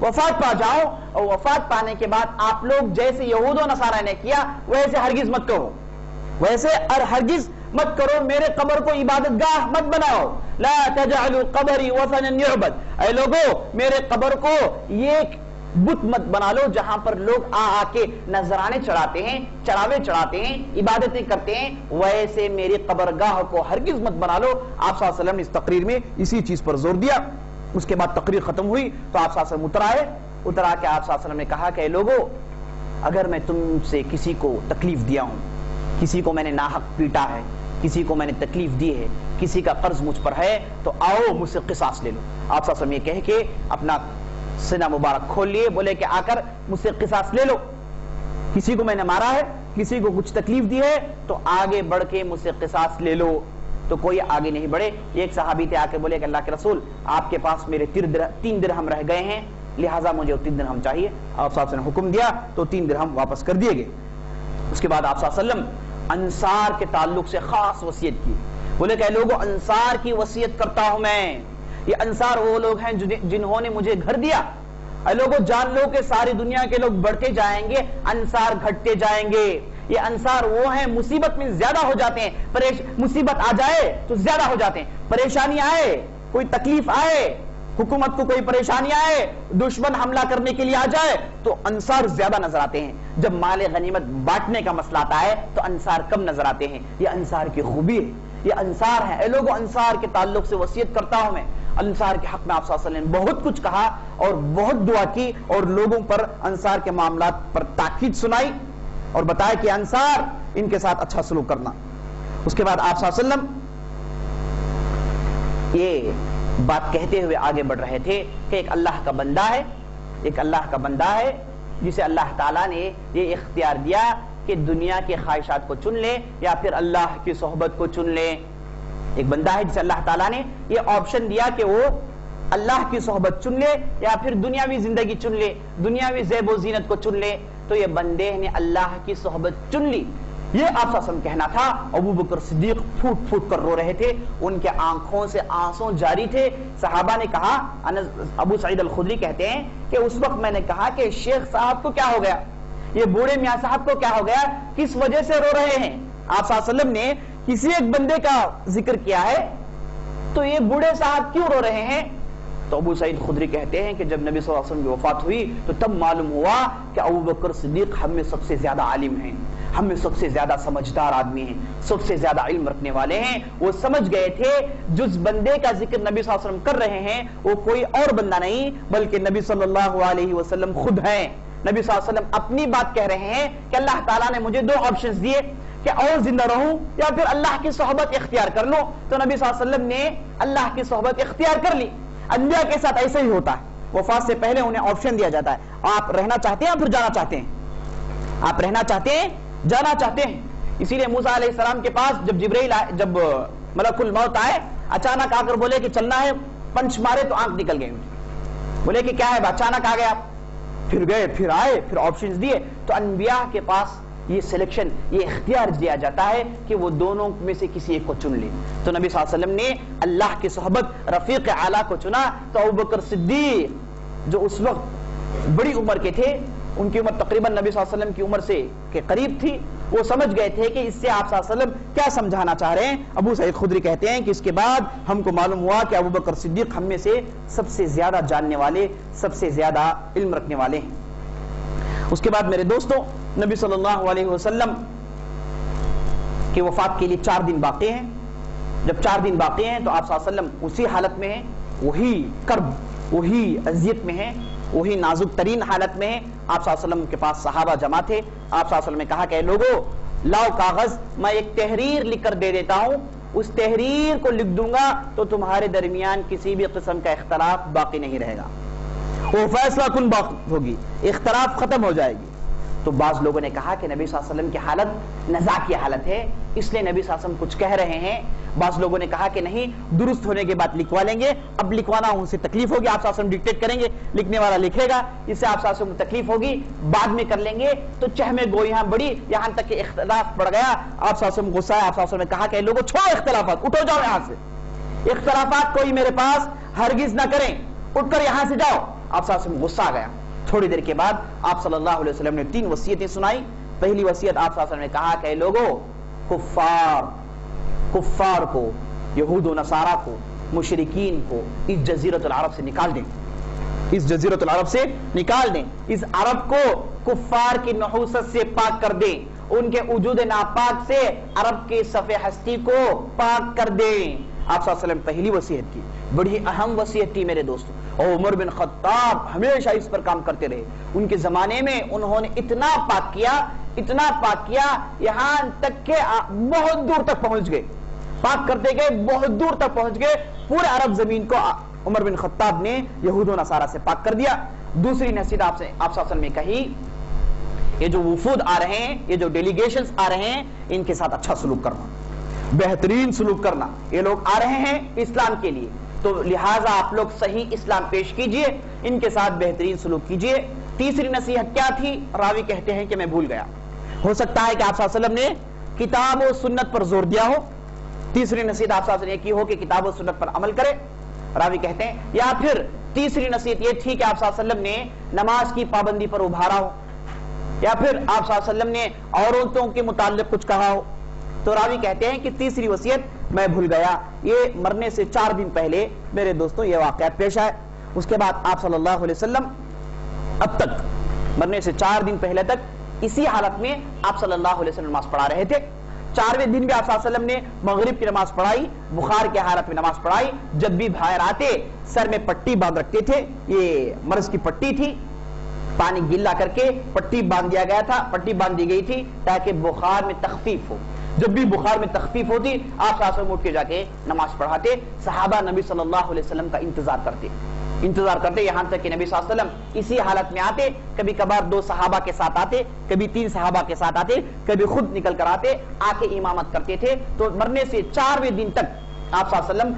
وفات پا جاؤں, اور وفات پانے کے بعد آپ لوگ جیسے یہود و نصارہ نے کیا ویسے ہرگز مت کرو, ویسے ہرگز مت کرو, میرے قبر کو عبادت گاہ مت بناؤ. لا تجعلوا قبری وثنا یعبد, اے لوگو میرے قبر کو یہ بت مت بنا لو جہاں پر لوگ آ کے نذرانے چڑھاتے ہیں, چڑھاوے چڑھاتے ہیں, عبادتیں کرتے ہیں, ویسے میری قبرگاہ کو ہرگز مت بنا لو. آپ صلی اللہ علیہ وسلم نے اس تقریر میں اسی چیز پر زور دیا. اس کے بعد تقریر ختم ہوئی تو آپ صلی اللہ علیہ وسلم اترا کے آپ صلی اللہ علیہ وسلم نے کہا کہ اے لوگو, اگر میں تم سے کسی کو تکلیف دیا ہوں, کسی کو میں نے ناحق پیٹا ہے, کسی کو میں نے تکلیف دی ہے, کسی کا قرض مجھ پر ہے, تو آؤ مجھ سے قصاص لے لو. آپ صلی اللہ علیہ وسلم یہ کہہ کے اپنا سینہ مبارک کھول لیے, بولے کہ آ کر مجھ سے قصاص لے لو. کسی کو میں نے مارا ہے, کسی کو کچھ تکلیف دی ہے, تو آگے بڑھ کے مجھ سے قصاص لے لو. تو کوئی آگے نہیں بڑھے. ایک صحابی تھے, آ کے بولے کہ اللہ کے رسول آپ کے پاس میرے 3 درہم رہ گئے ہیں, لہٰذا مجھے 3 درہم چاہیے. آپ صلی اللہ علیہ وسلم نے حکم دیا تو 3 درہم واپس کر دیے گئے. اس کے بعد آپ صلی اللہ علیہ وسلم انصار کے تعلق سے خاص وصیت کی. بولے کہ لوگوں انصار کی وصیت کرتا ہوں میں. یہ انصار وہ لوگ ہیں جنہوں نے مجھے گھر دیا. اے لوگوں جان لو کہ ساری دنیا کے لوگ بڑھتے جائیں گے, انصار گھٹتے جائیں گے. یہ انصار وہ ہیں مصیبت میں زیادہ ہو جاتے ہیں, مصیبت آ جائے تو زیادہ ہو جاتے ہیں, پریشانی آئے, کوئی تکلیف آئے, حکومت کو کوئی پریشانی آئے, دشمن حملہ کرنے کے لیے آ جائے تو انصار زیادہ نظر آتے ہیں. جب مال غنیمت بانٹنے کا مسئلہ آتا ہے تو انصار کم نظر آتے ہیں. یہ انصار کی خوبی ہے, یہ انصار ہے. اے لوگوں انصار کے تعلق سے وصیت کرتا ہوں میں. انصار کے حق میں آپ صلی اللہ علیہ وسلم نے بہت کچھ کہا اور بہت دعا کی, اور لوگوں پر انصار کے معاملات پر تاکید سنائی اور بتایا کہ انصار ان کے ساتھ اچھا سلوک کرنا. اس کے بعد آپ صلی اللہ علیہ وسلم یہ بات کہتے ہوئے آگے بڑھ رہے تھے کہ ایک اللہ کا بندہ ہے, ایک اللہ کا بندہ ہے جسے اللہ تعالیٰ نے یہ اختیار دیا کہ دنیا کے خواہشات کو چن لے یا پھر اللہ کی صحبت کو چن لے. ایک بندہ ہے جسے اللہ تعالیٰ نے یہ آپشن دیا کہ وہ اللہ کی صحبت چن لے یا پھر دنیاوی زندگی چن لے, دنیاوی زیب و زینت کو چن لے. تو یہ بندے نے اللہ کی صحبت چن لی. یہ آپ صلی اللہ علیہ وسلم کہنا تھا. ابو بکر صدیق پھوٹ پھوٹ کر رو رہے تھے, ان کے آنکھوں سے آنسو جاری تھے. صحابہ نے کہا, ابو سعید الخدری کہتے ہیں کہ اس وقت میں نے کہا کہ شیخ صاحب کو کیا ہو گیا, یہ بوڑھے میاں صاحب کو کیا ہو گیا, کس وجہ سے رو رہے ہیں. آپ صلی اللہ علیہ وسلم نے کسی ایک بندے کا ذکر کیا ہے تو یہ بوڑھے صاحب کیوں رو رہے ہیں. تو ابو سعید خدری کہتے ہیں کہ جب نبی صلی اللہ علیہ وسلم کی وفات ہوئی تو تب معلوم ہوا کہ ابو بکر صدیق ہم میں سب سے زیادہ عالم ہیں, ہم میں سب سے زیادہ سمجھدار آدمی ہیں, سب سے زیادہ علم رکھنے والے ہیں. وہ سمجھ گئے تھے جس بندے کا ذکر نبی صلی اللہ علیہ وسلم کر رہے ہیں وہ کوئی اور بندہ نہیں بلکہ نبی صلی اللہ علیہ وسلم خود ہیں. نبی صلی اللہ علیہ وسلم اپنی بات کہہ رہے ہیں کہ اللہ تعالیٰ نے مجھے 2 آپشنز دیے کہ اور زندہ رہوں یا پھر اللہ کی صحبت اختیار کر لوں. تو نبی صلی اللہ علیہ وسلم نے اللہ کی صحبت اختیار کر لی. انبیاء کے ساتھ ایسے ہی ہوتا ہے, وفات سے پہلے انہیں آپشن دیا جاتا ہے, آپ رہنا چاہتے ہیں یا پھر جانا چاہتے ہیں, آپ رہنا چاہتے ہیں جانا چاہتے ہیں. اسی لیے موسیٰ علیہ السلام کے پاس جب ملک الموت آئے, اچانک آ کر بولے کہ چلنا ہے, پنچ مارے تو آنکھ نکل گئی. بولے کہ کیا ہے, اچانک آ گئے آپ, پھر گئے, پھر آئے, پھر آپشنز دیے. تو انبیاء کے پاس یہ سلیکشن, یہ اختیار دیا جاتا ہے کہ وہ دونوں میں سے کسی ایک کو چن لے. تو نبی صلی اللہ علیہ وسلم نے اللہ کی صحبت رفیق اعلیٰ کو چنا. تو ابوبکر صدیق جو اس وقت بڑی عمر کے تھے, ان کی عمر تقریباً نبی صلی اللہ علیہ وسلم کی عمر سے کے قریب تھی, وہ سمجھ گئے تھے کہ اس سے آپ صلی اللہ علیہ وسلم کیا سمجھانا چاہ رہے ہیں. ابو سعید خدری کہتے ہیں کہ اس کے بعد ہم کو معلوم ہوا کہ ابوبکر صدیق ہم میں سے سب سے زیادہ جاننے والے, سب سے زیادہ علم رکھنے والے ہیں. اس کے بعد میرے دوستوں, نبی صلی اللہ علیہ وسلم کی وفات کے لیے 4 دن باقی ہیں. جب 4 دن باقی ہیں تو آپ صلی اللہ علیہ وسلم اسی حالت میں ہیں, وہی کرب, وہی اذیت میں ہیں, وہی نازک ترین حالت میں ہیں. آپ صلی اللہ علیہ وسلم کے پاس صحابہ جمع تھے. آپ صلی اللہ علیہ وسلم نے کہا کہ لوگو لاؤ کاغذ, میں ایک تحریر لکھ کر دے دیتا ہوں, اس تحریر کو لکھ دوں گا تو تمہارے درمیان کسی بھی قسم کا اختلاف باقی نہیں رہے گا, وہ فیصلہ کن بات ہوگی, اختلاف ختم ہو جائے گی. تو بعض لوگوں نے کہا کہ نبی صلی اللہ علیہ وسلم کی حالت نزاع کی حالت ہے, اس لیے نبی صلی اللہ علیہ وسلم کچھ کہہ رہے ہیں, بعض لوگوں نے کہا کہ نہیں، درست ہونے کے بعد لکھوا لیں گے، اب لکھوانا ان سے تکلیف ہوگی، آپ صلی اللہ علیہ وسلم ڈکٹیٹ کریں گے، لکھنے والا لکھے گا، اس سے آپ صلی اللہ علیہ وسلم کو تکلیف ہوگی، بعد میں کر لیں گے، تو چہمے گوئیاں بڑی، یہاں تک کہ اختلاف بڑھ گیا۔ آپ صلی اللہ علیہ وسلم غصہ ہے، آپ صلی اللہ علیہ وسلم نے کہا کہ لوگوں چھوڑو اختلافات، اٹھو جاؤ یہاں سے، اختلافات کوئی میرے پاس ہرگز نہ کریں، اٹھ کر یہاں سے جاؤ۔ آپ صلی اللہ علیہ وسلم غصہ آ گیا۔ تھوڑی دیر کے بعد آپ صلی اللہ علیہ وسلم نے 3 وصیتیں سنائی۔ پہلی وصیت آپ صلی اللہ علیہ وسلم نے کہا کہ لوگوں، کفار کو، یہود و نصارہ کو، مشرکین کو اس جزیرۃ العرب سے نکال دیں، اس جزیرۃ العرب سے نکال دیں، اس عرب کو کفار کی نحوست سے پاک کر دیں، ان کے وجود ناپاک سے عرب کے صفحہ ہستی کو پاک کر دیں۔ آپ صلی اللہ علیہ وسلم پہلی وصیت کی، بڑی اہم وصیت تھی میرے دوستوں، اور عمر بن خطاب ہمیشہ اس پر کام کرتے رہے۔ ان کے زمانے میں انہوں نے اتنا پاک کیا، یہاں تک کہ بہت دور تک پہنچ گئے، پاک کرتے گئے، بہت دور تک پہنچ گئے، پورے عرب زمین کو عمر بن خطاب نے یہود و نصارہ سے پاک کر دیا۔ دوسری نصیحت آپ صلی اللہ علیہ وسلم نے کہی، یہ جو وفود آ رہے ہیں، یہ جو ڈیلیگیشنز آ رہے ہیں، ان کے ساتھ اچھا سلوک کرنا، بہترین سلوک کرنا۔ یہ لوگ آ رہے ہیں اسلام کے لیے، تو لہٰذا آپ لوگ صحیح اسلام پیش کیجئے، ان کے ساتھ بہترین سلوک کیجئے۔ تیسری نصیحت کیا تھی؟ راوی کہتے ہیں کہ میں بھول گیا، ہو سکتا ہے کہ آپ صلی اللہ علیہ وسلم نے کتاب و سنت پر زور دیا ہو۔ تیسری نصیحت آپ صلی اللہ علیہ وسلم نے کی ہو کہ کتاب و سنت پر عمل کرے، راوی کہتے ہیں، یا پھر تیسری نصیحت یہ تھی کہ آپ صلی اللہ علیہ وسلم نے نماز کی پابندی پر ابھارا ہو، یا پھر آپ صلی اللہ علیہ وسلم نے عورتوں کے متعلق کچھ کہا ہو۔ تو راوی کہتے ہیں کہ تیسری وصیت میں بھول گیا، یہ مرنے سے 4 دن پہلے میرے دوستوں یہ واقعات پیش آئے۔ اس کے بعد آپ صلی اللہ علیہ وسلم اب تک مرنے سے 4 دن پہلے تک اسی حالت میں آپ صلی اللہ علیہ وسلم نماز پڑھا رہے تھے۔ 4ویں دن بھی آپ صلی اللہ علیہ وسلم نے مغرب کی نماز پڑھائی، بخار کی حالت میں نماز پڑھائی۔ جب بھی باہر آتے سر میں پٹی باندھ رکھتے تھے، یہ مرض کی پٹی تھی، پانی گلا کر کے پٹی باندھ دیا گیا تھا، پٹی باندھ دی گئی تھی تاکہ بخار میں تخفیف ہو۔ جب بھی بخار میں تخفیف ہوتی آپ صلی اللہ علیہ وسلم اٹھ کے جا کے نماز پڑھاتے، صحابہ نبی صلی اللہ علیہ وسلم کا انتظار کرتے یہاں تک کہ نبی صلی اللہ علیہ وسلم اسی حالت میں آتے، کبھی کبھار 2 صحابہ کے ساتھ آتے، کبھی 3 صحابہ کے ساتھ آتے، کبھی خود نکل کر آتے، آ کے امامت کرتے تھے۔ تو مرنے سے 4ویں دن تک آپ صلی اللہ علیہ وسلم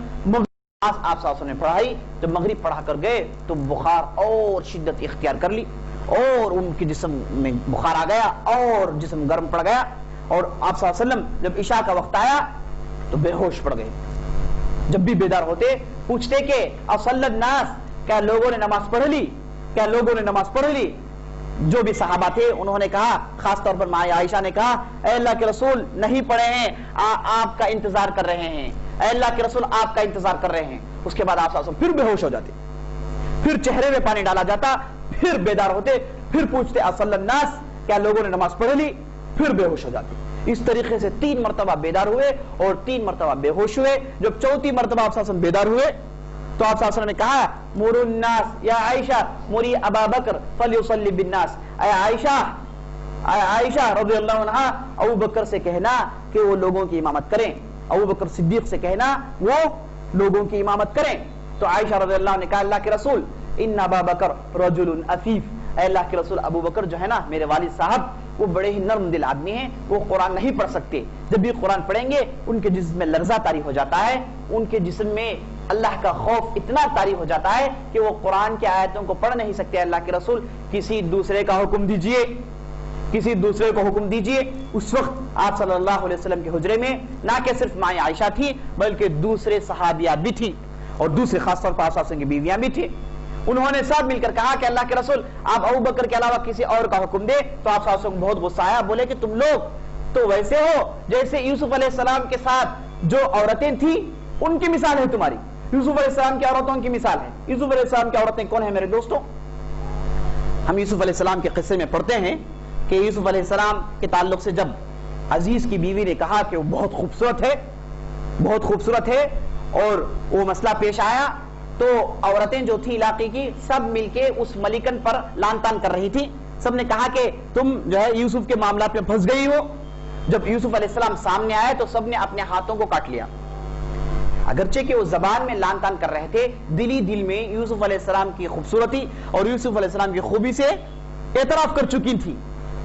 آپ صلی اللہ علیہ وسلم نے پڑھائی۔ جب مغرب پڑھا کر گئے تو بخار اور شدت اختیار کر لی، اور ان کے جسم میں بخار آ گیا اور جسم گرم پڑ گیا، اور آپ صلی اللہ علیہ وسلم جب عشاء کا وقت آیا تو بے ہوش پڑ گئے۔ جب بھی بیدار ہوتے پوچھتے کہ اصلی الناس، کیا لوگوں نے نماز پڑھ لی؟ کیا لوگوں نے نماز پڑھ لی؟ جو بھی صحابہ تھے انہوں نے کہا، خاص طور پر ماں عائشہ نے کہا، اے اللہ کے رسول نہیں پڑھے ہیں، آپ کا انتظار کر رہے ہیں، اے اللہ کے رسول آپ کا انتظار کر رہے ہیں۔ اس کے بعد آپ صلی اللہ علیہ وسلم پھر بے ہوش ہو جاتے، پھر چہرے میں پانی ڈالا جاتا، پھر بیدار ہوتے، پھر پوچھتے اصلی الناس، کیا لوگوں نے نماز پڑھ لی؟ پھر بے ہوش ہو جاتے۔ اس طریقے سے 3 مرتبہ بیدار ہوئے اور 3 مرتبہ بے ہوش ہوئے۔ جب 4تھی مرتبہ آپ صلی اللہ علیہ وسلم بیدار ہوئے تو آپ صلی اللہ علیہ وسلم نے کہا، مروا الناس یا عائشہ مری ابا بکر فلیصلی بالناس، اے عائشہ رضی اللہ عنہا، ابو بکر سے کہنا کہ وہ لوگوں کی امامت کریں، ابو بکر صدیق سے کہنا وہ لوگوں کی امامت کریں۔ تو عائشہ رضی اللہ عنہ نے کہا، اللہ کے رسول ان ابا بکر رجل عفیف، اے اللہ کے رسول ابو بکر جو ہے نا میرے والد صاحب، وہ بڑے ہی نرم دل آدمی ہیں، وہ قرآن نہیں پڑھ سکتے، جب بھی قرآن پڑھیں گے ان کے جسم میں لرزہ طاری ہو جاتا ہے، ان کے جسم میں اللہ کا خوف اتنا طاری ہو جاتا ہے کہ وہ قرآن کی آیتوں کو پڑھ نہیں سکتے۔ اللہ کے رسول کسی دوسرے کا حکم دیجئے، کسی دوسرے کو حکم دیجئے۔ اس وقت آپ صلی اللہ علیہ وسلم کے حجرے میں نہ کہ صرف ماں عائشہ تھی بلکہ دوسرے صحابیات بھی تھی، اور دوسرے خاص طور پر آپ صلی اللہ علیہ وسلم کی بیویاں بھی تھیں۔ انہوں نے سب مل کر کہا کہ اللہ کے رسول آپ ابو بکر کے علاوہ کسی اور کا حکم دے۔ تو آپ صلی اللہ علیہ وسلم بہت غصہ آیا، بولے کہ تم لوگ تو ویسے ہو جیسے یوسف علیہ السلام کے ساتھ جو عورتیں تھیں ان کی مثال ہے تمہاری، یوسف علیہ السلام کی عورتوں کی مثال ہے۔ یوسف علیہ السلام کی عورتیں کون ہیں میرے دوستوں؟ ہم یوسف علیہ السلام کے قصے میں پڑھتے ہیں کہ یوسف علیہ السلام کے تعلق سے جب عزیز کی بیوی نے کہا کہ وہ بہت خوبصورت ہے، بہت خوبصورت ہے، اور وہ مسئلہ پیش آیا تو عورتیں جو تھی علاقے کی سب مل کے اس ملکن پر لان تان کر رہی تھی۔ سب نے کہا کہ تم جو ہے یوسف کے معاملات میں پھنس گئی ہو۔ جب یوسف علیہ السلام سامنے آئے تو سب نے اپنے ہاتھوں کو کاٹ لیا، اگرچہ کہ وہ زبان میں لان تان کر رہے تھے، دلی دل میں یوسف علیہ السلام کی خوبصورتی اور یوسف علیہ السلام کی خوبی سے اعتراف کر چکی تھی،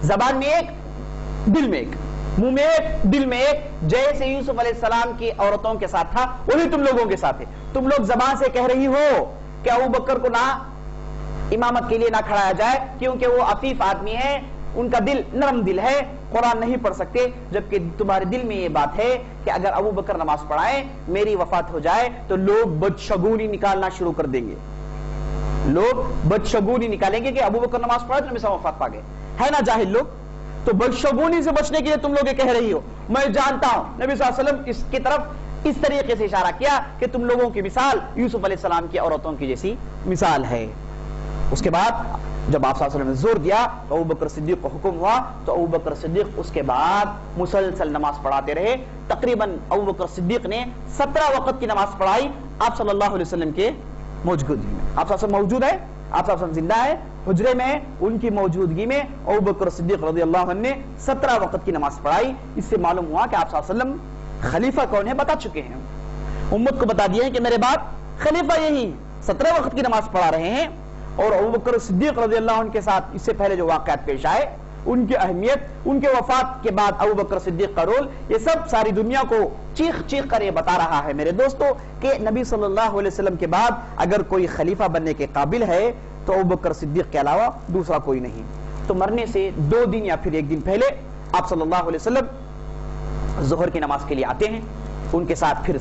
زبان میں ایک دل میں ایک۔ منہ میں ایک دل میں ایک، جیسے یوسف علیہ السلام کی عورتوں کے ساتھ تھا وہی تم لوگوں کے ساتھ ہے. تم لوگ زبان سے کہہ رہی ہو کہ ابو بکر کو نہ امامت کے لیے نہ کھڑایا جائے کیونکہ وہ عفیف آدمی ہے، ان کا دل نرم دل ہے، قرآن نہیں پڑھ سکتے، جبکہ تمہارے دل میں یہ بات ہے کہ اگر ابو بکر نماز پڑھائیں، میری وفات ہو جائے تو لوگ بدشگونی نکالنا شروع کر دیں گے. لوگ بدشگونی نکالیں گے کہ ابو بکر نماز پڑھائے تو نبی صلی اللہ علیہ وسلم وفات پا گئے. ہے نا جاہل لوگ؟ تو بدشگونی سے بچنے کے لیے تم لوگ یہ کہہ رہی ہو. میں جانتا ہوں نبی صلی اللہ علیہ وسلم اس کی طرف اس طریقے سے اشارہ کیا کہ تم لوگوں کی مثال یوسف علیہ السلام کی عورتوں کی جیسی مثال ہے. اس کے بعد جب آپ صلی اللہ علیہ وسلم نے زور دیا تو ابو بکر صدیق کو حکم ہوا، تو ابو بکر صدیق اس کے بعد مسلسل نماز پڑھاتے رہے. تقریباً ابو بکر صدیق نے 17 وقت کی نماز پڑھائی آپ صلی اللہ علیہ وسلم کے موجودگی میں. آپ صلی اللہ علیہ وسلم موجود ہے، آپ صلی اللہ علیہ وسلم زندہ ہے، حجرے میں ان کی موجودگی میں ابو بکر صدیق رضی اللہ عنہ نے 17 وقت کی نماز پڑھائی. اس سے معلوم ہوا کہ آپ صلی اللہ علیہ وسلم خلیفہ کون ہے بتا چکے ہیں، امت کو بتا دیا ہے کہ میرے بعد خلیفہ یہی 17 وقت کی نماز پڑھا رہے ہیں. اور ابو بکر صدیق رضی اللہ عنہ کے ساتھ اس سے پہلے جو واقعات پیش آئے، ان کی اہمیت، ان کے وفات کے بعد ابو بکر صدیق کا رول، یہ سب ساری دنیا کو چیخ چیخ کر یہ بتا رہا ہے میرے دوستو کہ نبی صلی اللہ علیہ وسلم کے بعد اگر کوئی خلیفہ بننے کے قابل ہے تو ابو بکر صدیق کے علاوہ دوسرا کوئی نہیں. تو مرنے سے 2 دن یا پھر 1 دن پہلے آپ صلی اللہ علیہ وسلم ظہر کی نماز کے لیے آتے ہیں. ان کے ساتھ پھر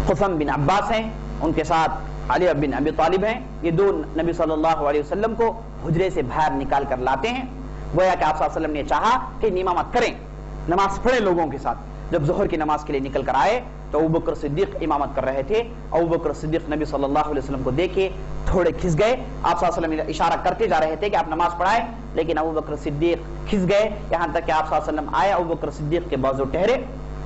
قسم بن عباس ہیں، ان کے ساتھ علی بن ابی طالب ہیں. یہ 2 نبی صلی اللہ علیہ وسلم کو حجرے سے باہر نکال کر لاتے ہیں. گویا کہ آپ صلی اللہ علیہ وسلم نے چاہا کہ امامت کریں، نماز پڑھیں لوگوں کے ساتھ. جب ظہر کی نماز کے لیے نکل کر آئے تو ابو بکر صدیق امامت کر رہے تھے. ابو بکر صدیق نبی صلی اللہ علیہ وسلم کو دیکھے تھوڑے کھس گئے. آپ صلی اللہ علیہ وسلم اشارہ کرتے جا رہے تھے کہ آپ نماز پڑھائیں، لیکن ابو بکر صدیق کھس گئے یہاں تک کہ آپ صلی اللہ علیہ وسلم آئے، ابو بکر صدیق کے بازو ٹہرے،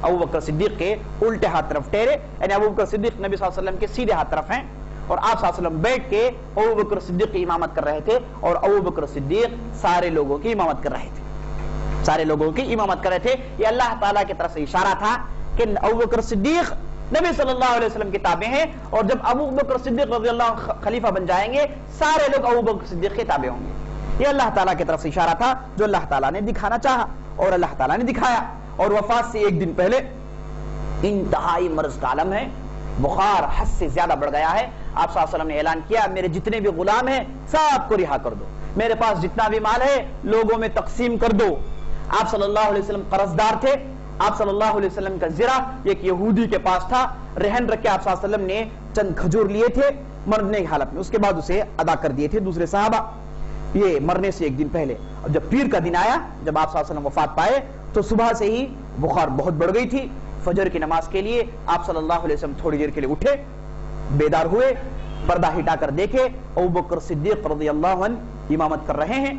ابو بکر صدیق کے الٹے ہاتھ طرف ٹہرے، یعنی ابو بکر صدیق نبی صلی اللہ علیہ وسلم کے سیدھے ہاتھ طرف ہیں، اور آپ صلی اللہ علیہ وسلم بیٹھ کے ابو بکر صدیق کی امامت کر رہے تھے. اور ابو بکر صدیق سارے لوگوں کی امامت کر رہے تھے، سارے لوگوں کی امامت کر رہے تھے. یہ اللہ تعالیٰ کی طرف سے اشارہ تھا کہ ابو بکر صدیق نبی صلی اللہ علیہ وسلم کے تابع ہیں، اور جب ابو بکر صدیق رضی اللہ عنہ خلیفہ بن جائیں گے سارے لوگ ابو بکر صدیق کے تابع ہوں گے. یہ اللہ تعالیٰ کی طرف سے اشارہ تھا جو اللہ تعالیٰ نے دکھانا چاہا اور اللہ تعالیٰ نے دکھایا. اور وفات سے 1 دن پہلے انتہائی مرض کا عالم ہے، بخار حد سے زیادہ بڑھ گیا ہے. آپ صلی اللہ علیہ وسلم نے اعلان کیا میرے جتنے بھی غلام ہیں سب کو رہا کر دو، میرے پاس جتنا بھی مال ہے لوگوں میں تقسیم کر دو. آپ صلی اللہ علیہ وسلم قرض دار تھے. آپ صلی اللہ علیہ وسلم کا زرہ ایک یہودی کے پاس تھا، رہن رکھ کے آپ صلی اللہ علیہ وسلم نے چند کھجور لیے تھے مرنے کی حالت میں، اس کے بعد اسے ادا کر دیے تھے دوسرے صحابہ. یہ مرنے سے 1 دن پہلے. اور جب پیر کا دن آیا، جب آپ صلی اللہ علیہ وسلم وفات پائے تو صبح سے ہی بخار بہت بڑھ گئی تھی. فجر کی نماز کے لیے آپ صلی اللہ علیہ وسلم تھوڑی دیر کے لیے اٹھے، بیدار ہوئے، پردہ ہٹا کر دیکھے ابو بکر صدیق رضی اللہ عنہ امامت کر رہے ہیں.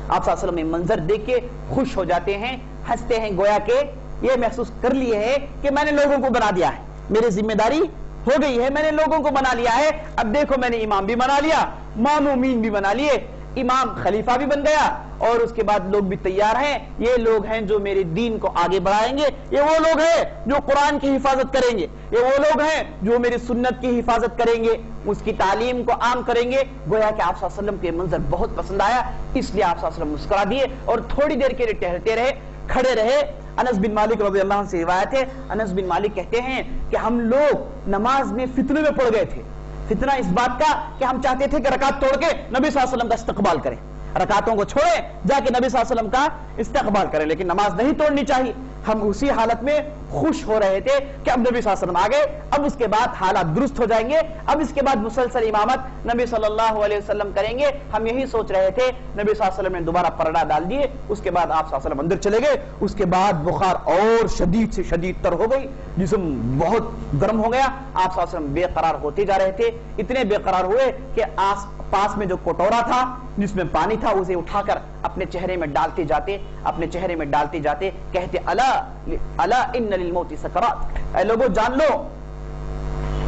آپ صلی اللہ علیہ وسلم یہ منظر دیکھ کے خوش ہو جاتے ہیں، ہنستے ہیں، گویا کہ یہ محسوس کر لیے ہے کہ میں نے لوگوں کو بنا دیا ہے، میری ذمہ داری ہو گئی ہے، میں نے لوگوں کو بنا لیا ہے. اب دیکھو میں نے امام بھی بنا لیا، مامومین بھی بنا لیے، امام خلیفہ بھی بن گیا، اور اس کے بعد لوگ بھی تیار ہیں. یہ لوگ ہیں جو میرے دین کو آگے بڑھائیں گے، یہ وہ لوگ ہیں جو قرآن کی حفاظت کریں گے، یہ وہ لوگ ہیں جو میری سنت کی حفاظت کریں گے، اس کی تعلیم کو عام کریں گے. گویا کہ آپ صلی اللہ علیہ وسلم کے منظر بہت پسند آیا، اس لیے آپ صلی اللہ علیہ وسلم مسکرا دیے اور تھوڑی دیر کے لیے ٹہلتے رہے، کھڑے رہے. انس بن مالک رضی اللہ عنہ سے روایت ہے، انس بن مالک کہتے ہیں کہ ہم لوگ نماز میں فتنے میں پڑ گئے تھے. فتنہ اس بات کا کہ ہم چاہتے تھے کہ رکعت توڑ کے نبی صلی اللہ علیہ وسلم کا استقبال کریں، رکعتوں کو چھوڑے جا کے نبی صلی اللہ علیہ وسلم کا استقبال کریں، لیکن نماز نہیں توڑنی چاہیے. ہم اسی حالت میں خوش ہو رہے تھے کہ اب نبی صلی اللہ علیہ وسلم آ گئے، اب اس کے بعد حالات درست ہو جائیں گے، اب اس کے بعد مسلسل امامت نبی صلی اللہ علیہ وسلم کریں گے. ہم یہی سوچ رہے تھے. نبی صلی اللہ علیہ وسلم نے دوبارہ پردہ ڈال دیے، اس کے بعد آپ صلی اللہ علیہ وسلم اندر چلے گئے. اس کے بعد بخار اور شدید سے شدید تر ہو گئی، جسم بہت گرم ہو گیا. آپ صلی اللہ علیہ وسلم بے قرار ہوتے جا رہے تھے، اتنے بے قرار ہوئے کہ آس پاس میں جو کٹورا تھا جس میں پانی تھا اسے اٹھا کر اپنے چہرے میں ڈالتے جاتے، اپنے چہرے میں ڈالتے جاتے، کہتے الا ان للموت سکرات، اے لوگوں جان لو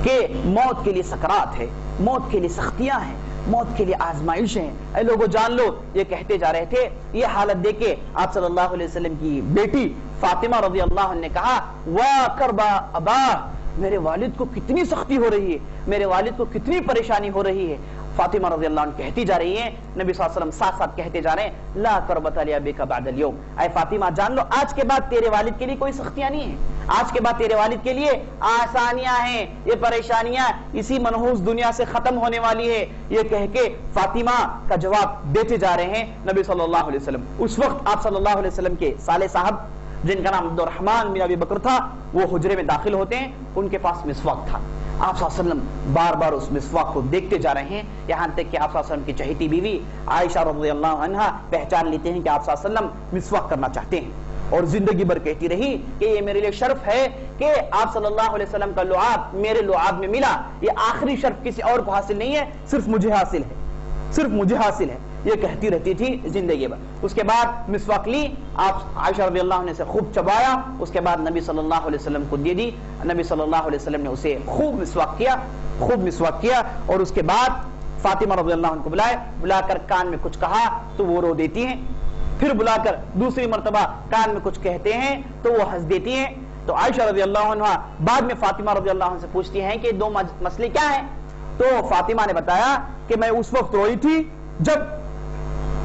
کہ موت کے لیے سکرات ہے، موت کے لیے سختیاں ہیں، موت کے لیے آزمائش ہیں، اے لوگوں جان لو. یہ کہتے جا رہے تھے. یہ حالت دیکھ کے آپ صلی اللہ علیہ وسلم کی بیٹی فاطمہ رضی اللہ عنہ نے کہا وا کربا ابا، میرے والد کو کتنی سختی ہو رہی ہے، میرے والد کو کتنی پریشانی ہو رہی ہے. فاطمہ رضی اللہ عنہ کہتی جا رہی ہیں، نبی صلی اللہ علیہ وسلم ساتھ ساتھ کہتے جا رہے ہیں لا کربۃ لأبیک بعد اليوم، اے فاطمہ جان لو آج کے بعد تیرے والد کے لیے کوئی سختیاں نہیں ہیں، آج کے بعد تیرے والد کے لیے آسانیاں ہیں، یہ پریشانیاں اسی منحوس دنیا سے ختم ہونے والی ہے، یہ کہہ کے فاطمہ کا جواب دیتے جا رہے ہیں نبی صلی اللہ علیہ وسلم۔ اس وقت آپ صلی اللہ علیہ وسلم کے سالے صاحب جن کا نام عبدالرحمن بن ابی بکر تھا وہ حجرے میں داخل ہوتے ہیں، ان کے پاس مسواک تھا، آپ صلی اللہ علیہ وسلم بار بار اس مسواک کو دیکھتے جا رہے ہیں، یہاں تک کہ آپ صلی اللہ علیہ وسلم کی چہیتی بیوی عائشہ رضی اللہ عنہا پہچان لیتے ہیں کہ آپ صلی اللہ علیہ وسلم مسواک کرنا چاہتے ہیں، اور زندگی بھر کہتی رہی کہ یہ میرے لیے شرف ہے کہ آپ صلی اللہ علیہ وسلم کا لعاب میرے لعاب میں ملا، یہ آخری شرف کسی اور کو حاصل نہیں ہے، صرف مجھے حاصل ہے، صرف مجھے حاصل ہے، یہ کہتی رہتی تھی زندگی بھر۔ اس کے بعد مسواک لی، آپ عائشہ رضی اللہ عنہ سے خوب چبایا، اس کے بعد نبی صلی اللہ علیہ وسلم کو دے دی، نبی صلی اللہ علیہ وسلم نے اسے خوب مسواک کیا، اور اس کے بعد فاطمہ رضی اللہ عنہ کو بلا کر کان میں کچھ کہا تو وہ رو دیتی ہیں، پھر بلا کر دوسری مرتبہ کان میں کچھ کہتے ہیں تو وہ ہنس دیتی ہیں۔ تو عائشہ رضی اللہ عنہ بعد میں فاطمہ رضی اللہ عنہ سے پوچھتی ہیں کہ دو مسئلے کیا ہیں؟ تو فاطمہ نے بتایا کہ میں اس وقت روئی تھی جب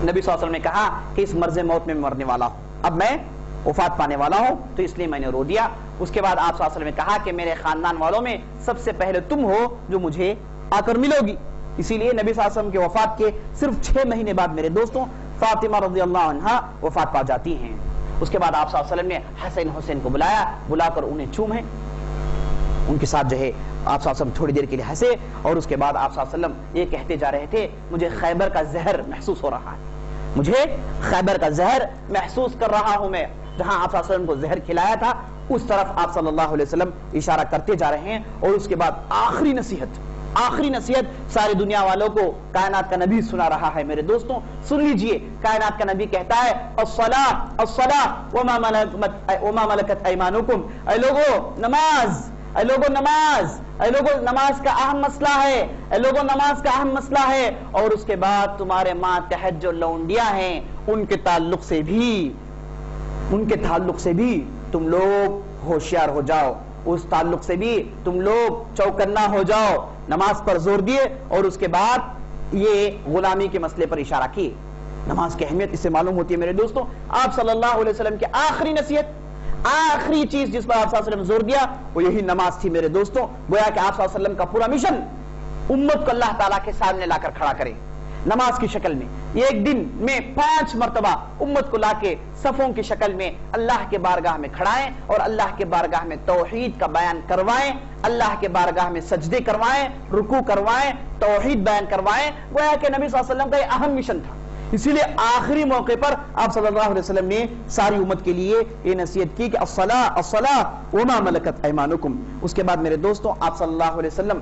نبی صلی اللہ علیہ وسلم نے کہا کہ اس مرض موت میں مرنے والا ہوں، اب میں وفات پانے والا ہوں تو اس لیے میں نے رو دیا۔ اس کے بعد آپ صلی اللہ علیہ وسلم نے کہا کہ میرے خاندان والوں میں سب سے پہلے تم ہو جو مجھے آ کر ملو گی، اسی لیے نبی صلی اللہ علیہ وسلم کے وفات کے صرف 6 مہینے بعد میرے دوستوں فاطمہ رضی اللہ عنہا وفات پا جاتی ہیں۔ اس کے بعد آپ صلی اللہ علیہ وسلم نے حسین حسین کو بلا کر انہیں چومے، ان کے ساتھ جو ہے آپ صلی اللہ علیہ وسلم تھوڑی دیر کے لیے ہنسے، اور اس کے بعد آپ صلی اللہ علیہ وسلم یہ کہتے جا رہے تھے مجھے خیبر کا زہر محسوس ہو رہا ہے، مجھے خیبر کا زہر محسوس کر رہا ہوں میں، جہاں آپ صلی اللہ علیہ وسلم کو زہر کھلایا تھا اس طرف آپ صلی اللہ علیہ وسلم اشارہ کرتے جا رہے ہیں۔ اور اس کے بعد آخری نصیحت ساری دنیا والوں کو کائنات کا نبی سنا رہا ہے۔ میرے دوستوں سن لیجئے، کائنات کا نبی کہتا ہے الصلاۃ وما ملکت ایمانکم، اے لوگو نماز، اے لوگوں نماز کا اہم مسئلہ ہے، اے لوگوں نماز کا اہم مسئلہ ہے، اور اس کے بعد تمہارے ماتحت جو لونڈیاں ہیں ان کے تعلق سے بھی تم لوگ ہوشیار ہو جاؤ، اس تعلق سے بھی تم لوگ چوکنا ہو جاؤ۔ نماز پر زور دیے اور اس کے بعد یہ غلامی کے مسئلے پر اشارہ کیے۔ نماز کی اہمیت اس سے معلوم ہوتی ہے میرے دوستوں۔ آپ صلی اللہ علیہ وسلم کی آخری نصیحت، آخری چیز جس پر آپ صلی اللہ علیہ وسلم زور دیا وہ یہی نماز تھی میرے دوستوں۔ گویا کہ آپ صلی اللہ علیہ وسلم کا پورا مشن امت کو اللہ تعالیٰ کے سامنے لا کر کھڑا کرے نماز کی شکل میں، یہ ایک دن میں 5 مرتبہ امت کو لا کے صفوں کی شکل میں اللہ کے بارگاہ میں کھڑائیں اور اللہ کے بارگاہ میں توحید کا بیان کروائیں، اللہ کے بارگاہ میں سجدے کروائیں، رکوع کروائیں، توحید بیان کروائیں۔ گویا کہ نبی صلی اللہ علیہ وسلم کا یہ اہم مشن تھا، اسی لیے آخری موقع پر آپ صلی اللہ علیہ وسلم نے ساری امت کے لیے یہ نصیحت کی کہ الصلاۃ وما ملکت ایمانکم۔ اس کے بعد میرے دوستوں آپ صلی اللہ علیہ وسلم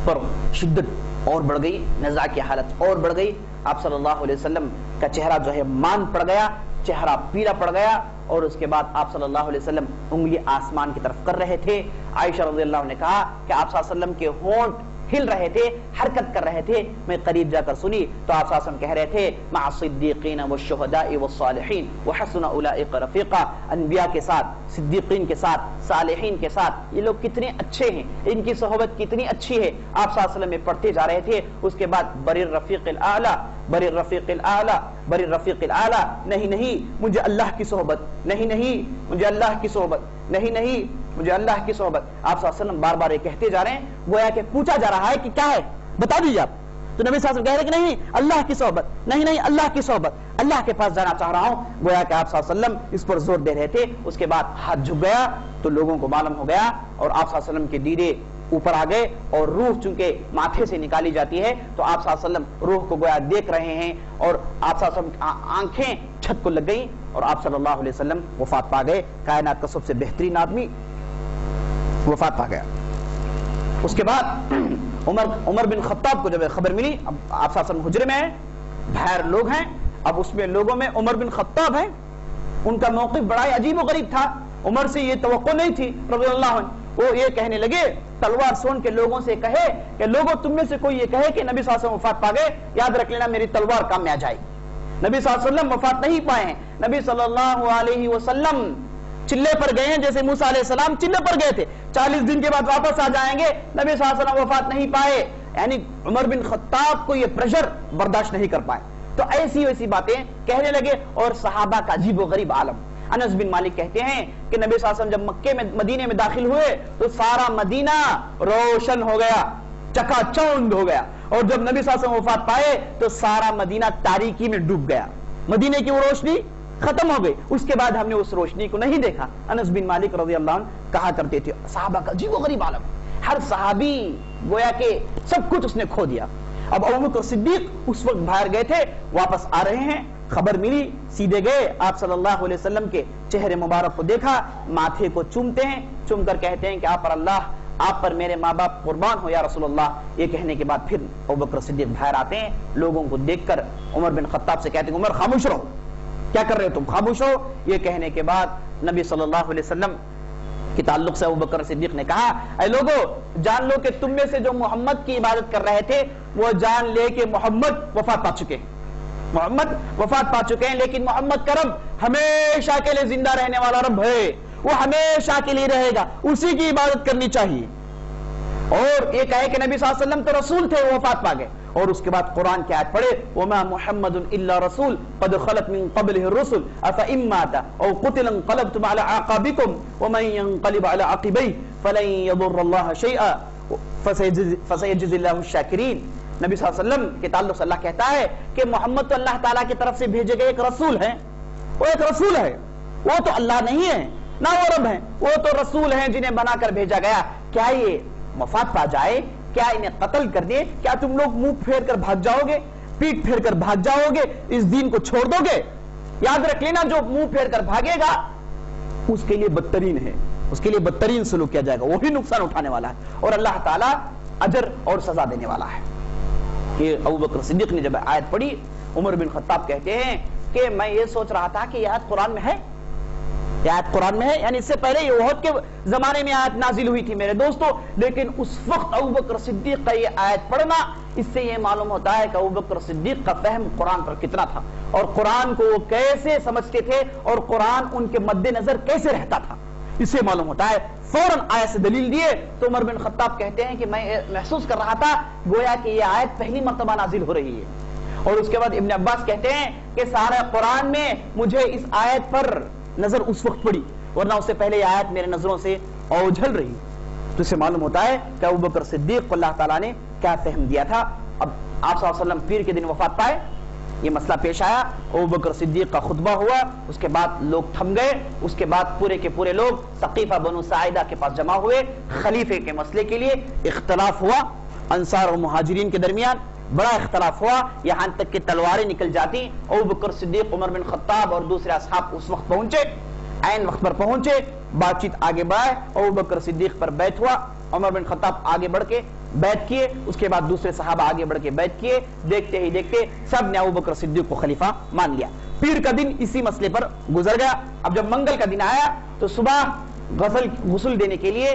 پر شدت اور بڑھ گئی، نزاع کی حالت اور بڑھ گئی، آپ صلی اللہ علیہ وسلم کا چہرہ جو ہے مان پڑ گیا، چہرہ پیلا پڑ گیا، اور اس کے بعد آپ صلی اللہ علیہ وسلم انگلی آسمان کی طرف کر رہے تھے۔ عائشہ رضی اللہ عنہ نے کہا کہ آپ صلی اللہ علیہ وسلم کے ہونٹ ہل رہے تھے، حرکت کر رہے تھے، میں قریب جا کر سنی تو آپ صلی اللہ علیہ وسلم کہہ رہے تھے مع الصدیقین والشہداء والصالحین وحسن اولئک رفیقا، انبیاء کے ساتھ، صدیقین کے ساتھ، صالحین کے ساتھ یہ لوگ کتنے اچھے ہیں، ان کی صحبت کتنی اچھی ہے، آپ صلی اللہ علیہ وسلم میں پڑھتے جا رہے تھے۔ اس کے بعد بر الرفیق الاعلی، بر الرفیق الاعلی، بر الرفیق الاعلی، نہیں مجھے اللہ کی صحبت، نہیں مجھے اللہ کی صحبت، نہیں مجھے اللہ کی صحبت۔ آپ صلی اللہ علیہ وسلم بار بار یہ کہتے جا رہے ہیں، گویا کہ پوچھا جا رہا ہے کہ کیا ہے بتا دیجیے آپ، تو نبی صلی اللہ علیہ وسلم کہہ رہے کہ نہیں اللہ کی صحبت، نہیں اللہ کی صحبت، اللہ کے پاس جانا چاہ رہا ہوں۔ گویا کہ آپ صلی اللہ علیہ وسلم اس پر زور دے رہے تھے۔ اس کے بعد ہاتھ جھک گیا تو لوگوں کو معلوم ہو گیا، اور آپ صلی اللہ علیہ وسلم کے دیدے اوپر آ گئے، اور روح چونکہ ماتھے سے نکالی جاتی ہے تو آپ صلی اللہ علیہ وسلم روح کو گویا دیکھ رہے ہیں، اور آپ صلی اللہ علیہ وسلم آنکھیں چھت کو لگ گئیں، اور آپ صلی اللہ علیہ وسلم وفات پا گئے۔ کائنات کا سب سے بہترین آدمی وفات پا گیا۔ اس کے بعد عمر بن خطاب کو جب خبر ملی، اب آپ صلی اللہ علیہ وسلم حجرے میں ہیں، بھیر لوگ ہیں، اب اس میں لوگوں میں عمر بن خطاب ہیں، ان کا موقف بڑا ہی عجیب و غریب تھا، عمر سے یہ توقع نہیں تھی رضی اللہ عنہ۔ وہ یہ کہنے لگے، تلوار سون کے لوگوں سے کہے کہ لوگوں تم میں سے کوئی یہ کہے کہ نبی صلی اللہ علیہ وسلم وفات پا گئے، یاد رکھ لینا میری تلوار کام میں آ جائے گی۔ نبی صلی اللہ علیہ وسلم وفات نہیں پائے ہیں، نبی صلی اللہ علیہ وسلم چلے پر گئے ہیں، جیسے موسیٰ علیہ السلام چلے پر گئے تھے، 40 دن کے بعد واپس آ جائیں گے، نبی صلی اللہ علیہ وسلم وفات نہیں پائے۔ یعنی عمر بن خطاب کو یہ پریشر برداشت نہیں کر پائے تو ایسی ویسی باتیں کہنے لگے، اور صحابہ کا عجیب و غریب عالم۔ انس بن مالک کہتے ہیں کہ نبی صلی اللہ علیہ وسلم جب مکے میں مدینے میں داخل ہوئے تو سارا مدینہ روشن ہو گیا، چکا چوند ہو گیا، اور جب نبی صلی اللہ علیہ وسلم وفات پائے تو سارا مدینہ تاریکی میں ڈوب گیا، مدینے کی وہ روشنی ختم ہو گئی، اس کے بعد ہم نے اس روشنی کو نہیں دیکھا۔ انس بن مالک رضی اللہ عنہ کہا کرتے تھے صحابہ کا عجیب و غریب عالم، ہر صحابی گویا کہ سب کچھ اس نے کھو دیا۔ اب ابوبکر صدیق اس وقت باہر گئے تھے، واپس آ رہے ہیں، خبر ملی، سیدھے گئے، آپ صلی اللہ علیہ وسلم کے چہرے مبارک کو دیکھا، ماتھے کو چومتے ہیں، چوم کر کہتے ہیں کہ آپ پر میرے ماں باپ قربان ہو یا رسول اللہ۔ یہ کہنے کے بعد پھر ابوبکر صدیق باہر آتے ہیں، لوگوں کو دیکھ کر عمر بن خطاب سے کہتے ہیں عمر خاموش رہو، کیا کر رہے ہو تم، خاموش ہو۔ یہ کہنے کے بعد نبی صلی اللہ علیہ وسلم کے تعلق سے ابوبکر صدیق نے کہا اے لوگو جان لو کہ تم میں سے جو محمد کی عبادت کر رہے تھے وہ جان لے کہ محمد وفات پا چکے ہیں، محمد وفات پا چکے ہیں، لیکن محمد کا رب ہمیشہ کے لیے زندہ رہنے والا رب ہے، وہ ہمیشہ کے لیے رہے گا، اسی کی عبادت کرنی چاہیے۔ اور یہ کہے کہ نبی صلی اللہ علیہ وسلم تو رسول تھے، وہ وفات پا گئے، اور اس کے بعد قرآن کی آیت پڑھے وَمَا مُحَمَّدٌ إِلَّا رَسُولٌ قَدْ خَلَتْ مِن قَبْلِهِ الرُّسُلُ أَفَإِن مَاتَ أَوْ قُتِلَ انقلبتم عَلَى أَعْقَابِكُمْ وَمَن يَنقَلِبْ عَلَى عَقِبَيْهِ فَلَن يَضُرَّ اللَّهَ شَيْئًا فَسَيَجْزِي اللَّهُ الشَّاكِرِينَ۔ نبی صلی اللہ علیہ وسلم کے تعلق سے اللہ کہتا ہے کہ محمد تو اللہ تعالیٰ کی طرف سے بھیجے گئے ایک رسول ہیں، وہ ایک رسول ہے، وہ تو اللہ نہیں ہے نہ وہ رب ہیں، وہ تو رسول ہیں جنہیں بنا کر بھیجا گیا۔ کیا یہ وفات پا جائے، کیا انہیں قتل کر دے، کیا تم لوگ منہ پھیر کر بھاگ جاؤ گے، پیٹ پھیر کر بھاگ جاؤ گے، اس دین کو چھوڑ دو گے؟ یاد رکھ لینا جو منہ پھیر کر بھاگے گا اس کے لیے بدترین ہے، اس کے لیے بدترین سلوک کیا جائے گا، وہی نقصان اٹھانے والا ہے، اور اللہ تعالیٰ اجر اور سزا دینے والا ہے۔ یہ ابوبکر صدیق نے جب آیت پڑھی، عمر بن خطاب کہتے ہیں کہ میں یہ سوچ رہا تھا کہ یہ آیت قرآن میں ہے، یہ آیت قرآن میں ہے، یعنی اس سے پہلے یہ احد کے زمانے میں آیت نازل ہوئی تھی میرے دوستو، لیکن اس وقت ابوبکر صدیق کا یہ آیت پڑھنا، اس سے یہ معلوم ہوتا ہے کہ ابوبکر صدیق کا فہم قرآن پر کتنا تھا، اور قرآن کو وہ کیسے سمجھتے تھے، اور قرآن ان کے مد نظر کیسے رہتا تھا، اس سے معلوم ہوتا ہے۔ فوراً آیت سے دلیل دیے تو عمر بن خطاب کہتے ہیں کہ میں محسوس کر رہا تھا گویا کہ یہ آیت پہلی مرتبہ نازل ہو رہی ہے، اور اس کے بعد ابن عباس کہتے ہیں کہ سارے قرآن میں مجھے اس آیت پر نظر اس وقت پڑی، ورنہ اس سے پہلے یہ آیت میرے نظروں سے اوجھل رہی۔ تو اس سے معلوم ہوتا ہے کہ ابوبکر صدیق کو اللہ تعالیٰ نے کیا فہم دیا تھا۔ اب آپ صلی اللہ علیہ وسلم پیر کے دن وفات پائے، یہ مسئلہ پیش آیا، ابوبکر صدیق کا خطبہ ہوا، اس کے بعد لوگ تھم گئے، اس کے بعد پورے کے پورے لوگ ثقیفہ بنو ساعدہ کے پاس جمع ہوئے، خلیفے کے مسئلے کے لیے اختلاف ہوا، انصار اور مہاجرین کے درمیان بڑا اختلاف ہوا، یہاں تک کہ تلواریں نکل جاتی۔ ابوبکر صدیق، عمر بن خطاب اور دوسرے اصحاب اس وقت پہنچے، عین وقت پر پہنچے، بات چیت آگے بڑھائے، ابوبکر صدیق پر بیعت ہوا، عمر بن خطاب آگے بڑھ کے بیعت کیے، اس کے بعد دوسرے صحابہ آگے بڑھ کے بیعت کیے، دیکھتے ہی دیکھتے سب نے ابوبکر صدیق کو خلیفہ مان لیا۔ پیر کا دن اسی مسئلے پر گزر گیا۔ اب جب منگل کا دن آیا تو صبح غسل دینے کے لیے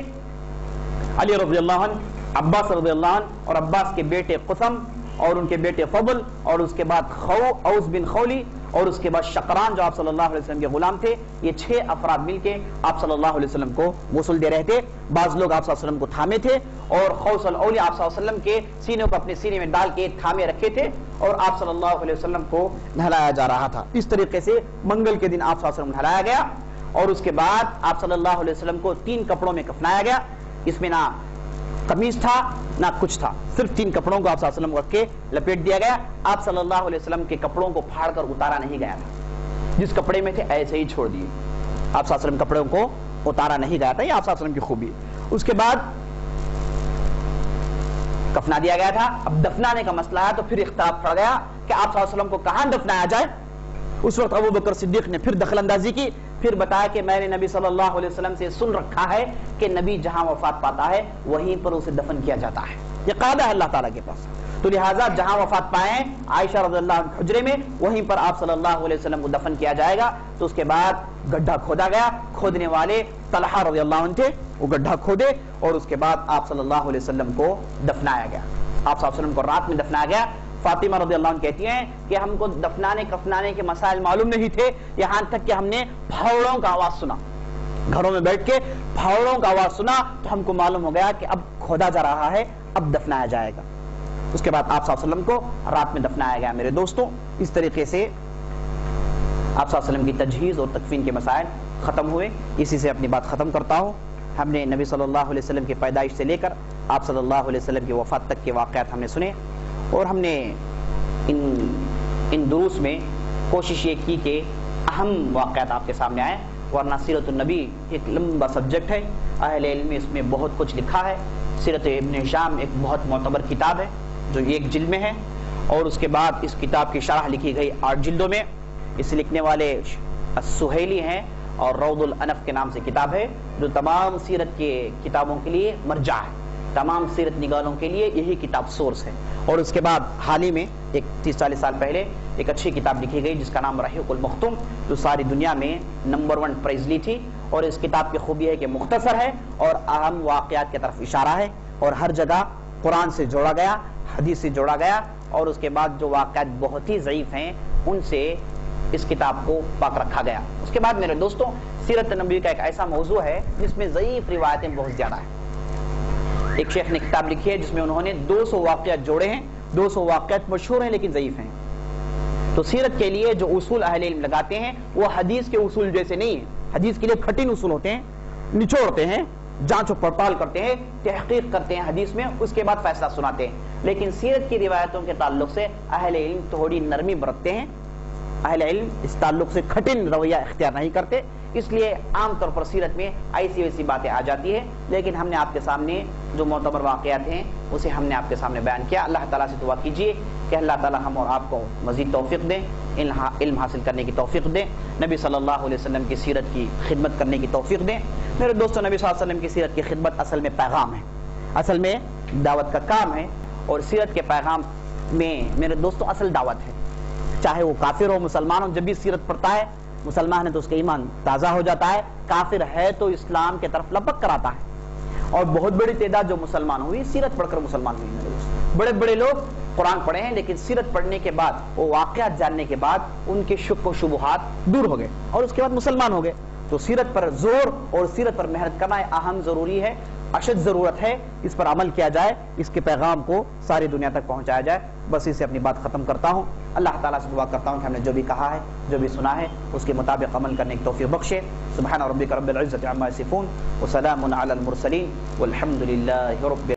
علی رضی اللہ عنہ، عباس رضی اللہ عنہ اور عباس کے بیٹے قسم اور ان کے بیٹے فضل، اور اس کے بعد اوس بن خولی، اور اس کے بعد شقران جو آپ صلی اللہ علیہ وسلم کے غلام تھے، یہ 6 افراد مل کے آپ صلی اللہ علیہ وسلم کو غسل دے رہے تھے۔ بعض لوگ آپ صلی اللہ علیہ وسلم کو تھامے تھے، اور خوص الاولی آپ صلی اللہ علیہ وسلم کے سینے کو اپنے سینے میں ڈال کے تھامے رکھے تھے، اور آپ صلی اللہ علیہ وسلم کو نہلایا جا رہا تھا۔ اس طریقے سے منگل کے دن آپ صلی اللہ علیہ وسلم نہلایا گیا، اور اس کے بعد آپ صلی اللہ علیہ وسلم کو 3 کپڑوں میں کفنایا گیا، اس میں نہ قمیص تھا نہ کچھ تھا، صرف 3 کپڑوں کو آپ صلی اللہ علیہ وسلم کو رکھ کے لپیٹ دیا گیا۔ آپ صلی اللہ علیہ وسلم کے کپڑوں کو پھاڑ کر اتارا نہیں گیا تھا، جس کپڑے میں تھے ایسے ہی چھوڑ دیے، آپ صلی اللہ علیہ وسلم کپڑوں کو اتارا نہیں گیا تھا، یہ آپ صلی اللہ علیہ وسلم کی خوبی ہے۔ اس کے بعد کفنا دیا گیا تھا۔ اب دفنانے کا مسئلہ ہے تو پھر اختلاف پڑ گیا کہ آپ صلی اللہ علیہ وسلم کو کہاں دفنایا جائے۔ اس وقت ابوبکر صدیق نے پھر دخل اندازی کی، پھر بتایا کہ میں نے نبی صلی اللہ علیہ وسلم سے سن رکھا ہے کہ نبی جہاں وفات پاتا ہے وہیں پر اسے دفن کیا جاتا ہے، یہ قاعدہ ہے اللہ تعالیٰ کے پاس، تو لہٰذا جہاں وفات پائے عائشہ رضی اللہ عنہ حجرے میں، وہیں پر آپ صلی اللہ علیہ وسلم کو دفن کیا جائے گا۔ تو اس کے بعد گڈھا کھودا گیا، کھودنے والے طلحہ رضی اللہ عنہ تھے، وہ گڈھا کھودے، اور اس کے بعد آپ صلی اللہ علیہ وسلم کو دفنایا گیا۔ آپ صلی اللہ علیہ وسلم کو رات میں دفنایا گیا۔ فاطمہ رضی اللہ عنہ کہتی ہیں کہ ہم کو دفنانے کفنانے کے مسائل معلوم نہیں تھے، یہاں تک کہ ہم نے پھاوڑوں کا آواز سنا، گھروں میں بیٹھ کے پھاوڑوں کا آواز سنا تو ہم کو معلوم ہو گیا کہ اب کھودا جا رہا ہے، اب دفنایا جائے گا۔ اس کے بعد آپ صلی اللہ علیہ وسلم کو رات میں دفنایا گیا میرے دوستوں. اس طریقے سے آپ صلی اللہ علیہ وسلم کی تجہیز اور تکفین کے مسائل ختم ہوئے. اسی سے اپنی بات ختم کرتا ہوں. ہم نے نبی صلی اللہ علیہ وسلم کی پیدائش سے لے کر آپ صلی اللہ علیہ وسلم کی وفات تک کے واقعات ہم نے سنے, اور ہم نے ان دروس میں کوشش یہ کی کہ اہم واقعات آپ کے سامنے آئیں, ورنہ سیرت النبی ایک لمبا سبجیکٹ ہے, اہل علم اس میں بہت کچھ لکھا ہے. سیرت ابن ہشام ایک بہت معتبر کتاب ہے جو ایک جلد میں ہے, اور اس کے بعد اس کتاب کی شرح لکھی گئی 8 جلدوں میں. اس لکھنے والے السہیلی ہیں, اور روض الانف کے نام سے کتاب ہے جو تمام سیرت کے کتابوں کے لیے مرجع ہے, تمام سیرت نگاروں کے لیے یہی کتاب سورس ہے. اور اس کے بعد حال ہی میں ایک 30-40 سال پہلے ایک اچھی کتاب لکھی گئی جس کا نام رحیق المختوم, جو ساری دنیا میں نمبر 1 پرائز لی تھی. اور اس کتاب کی خوبی ہے کہ مختصر ہے اور اہم واقعات کی طرف اشارہ ہے, اور ہر جگہ قرآن سے جوڑا گیا, حدیث سے جوڑا گیا, اور اس کے بعد جو واقعات بہت ہی ضعیف ہیں ان سے اس کتاب کو پاک رکھا گیا. اس کے بعد میرے دوستوں سیرت نبوی کا ایک ایسا موضوع ہے جس میں ضعیف روایتیں بہت زیادہ ہیں. ایک شیخ نے کتاب لکھی ہے جس میں انہوں نے 200 واقعات جوڑے ہیں, 200 واقعات مشہور ہیں لیکن ضعیف ہیں. تو سیرت کے لیے جو اصول اہل علم لگاتے ہیں وہ حدیث کے اصول جیسے نہیں ہیں. حدیث کے لیے کھٹین اصول ہوتے ہیں, نچوڑتے ہیں, جانچ و پڑتال کرتے ہیں, تحقیق کرتے ہیں حدیث میں, اس کے بعد فیصلہ سناتے ہیں. لیکن سیرت کی روایتوں کے تعلق سے اہل علم تھوڑی نرمی برتتے ہیں. اہل علم اس تعلق سے کھٹن رویہ اختیار نہیں کرتے, اس لیے عام طور پر سیرت میں ایسی ویسی باتیں آ جاتی ہے. لیکن ہم نے آپ کے سامنے جو معتبر واقعات ہیں اسے ہم نے آپ کے سامنے بیان کیا. اللہ تعالیٰ سے دعا کیجیے کہ اللہ تعالیٰ ہم اور آپ کو مزید توفیق دیں, علم حاصل کرنے کی توفیق دیں, نبی صلی اللہ علیہ وسلم کی سیرت کی خدمت کرنے کی توفیق دیں. میرے دوستوں نبی صلی اللہ علیہ وسلم کی سیرت کی خدمت اصل میں پیغام ہے, اصل میں دعوت کا کام ہے, اور سیرت کے پیغام میں میرے دوستوں اصل دعوت ہے. چاہے وہ کافر ہو مسلمان ہو, جب بھی سیرت پڑھتا ہے مسلمان ہے تو اس کا ایمان تازہ ہو جاتا ہے, کافر ہے تو اسلام کے طرف لپک کر آتا ہے. اور بہت بڑی تعداد جو مسلمان ہوئی سیرت پڑھ کر مسلمان ہوئی میرے دوست. بڑے بڑے لوگ قرآن پڑھے ہیں لیکن سیرت پڑھنے کے بعد, وہ واقعات جاننے کے بعد ان کے شک و شبہات دور ہو گئے اور اس کے بعد مسلمان ہو گئے. تو سیرت پر زور اور سیرت پر محنت کرنا اہم ضروری ہے, اشد ضرورت ہے, اس پر عمل کیا جائے, اس کے پیغام کو ساری دنیا تک پہنچایا جائے. بس اسے اپنی بات ختم کرتا ہوں. اللہ تعالیٰ سے دعا کرتا ہوں کہ ہم نے جو بھی کہا ہے, جو بھی سنا ہے, اس کے مطابق عمل کرنے کی توفیق بخشے. سبحان ربک رب العزۃ عما یصفون وسلام علی المرسلین والحمد للہ رب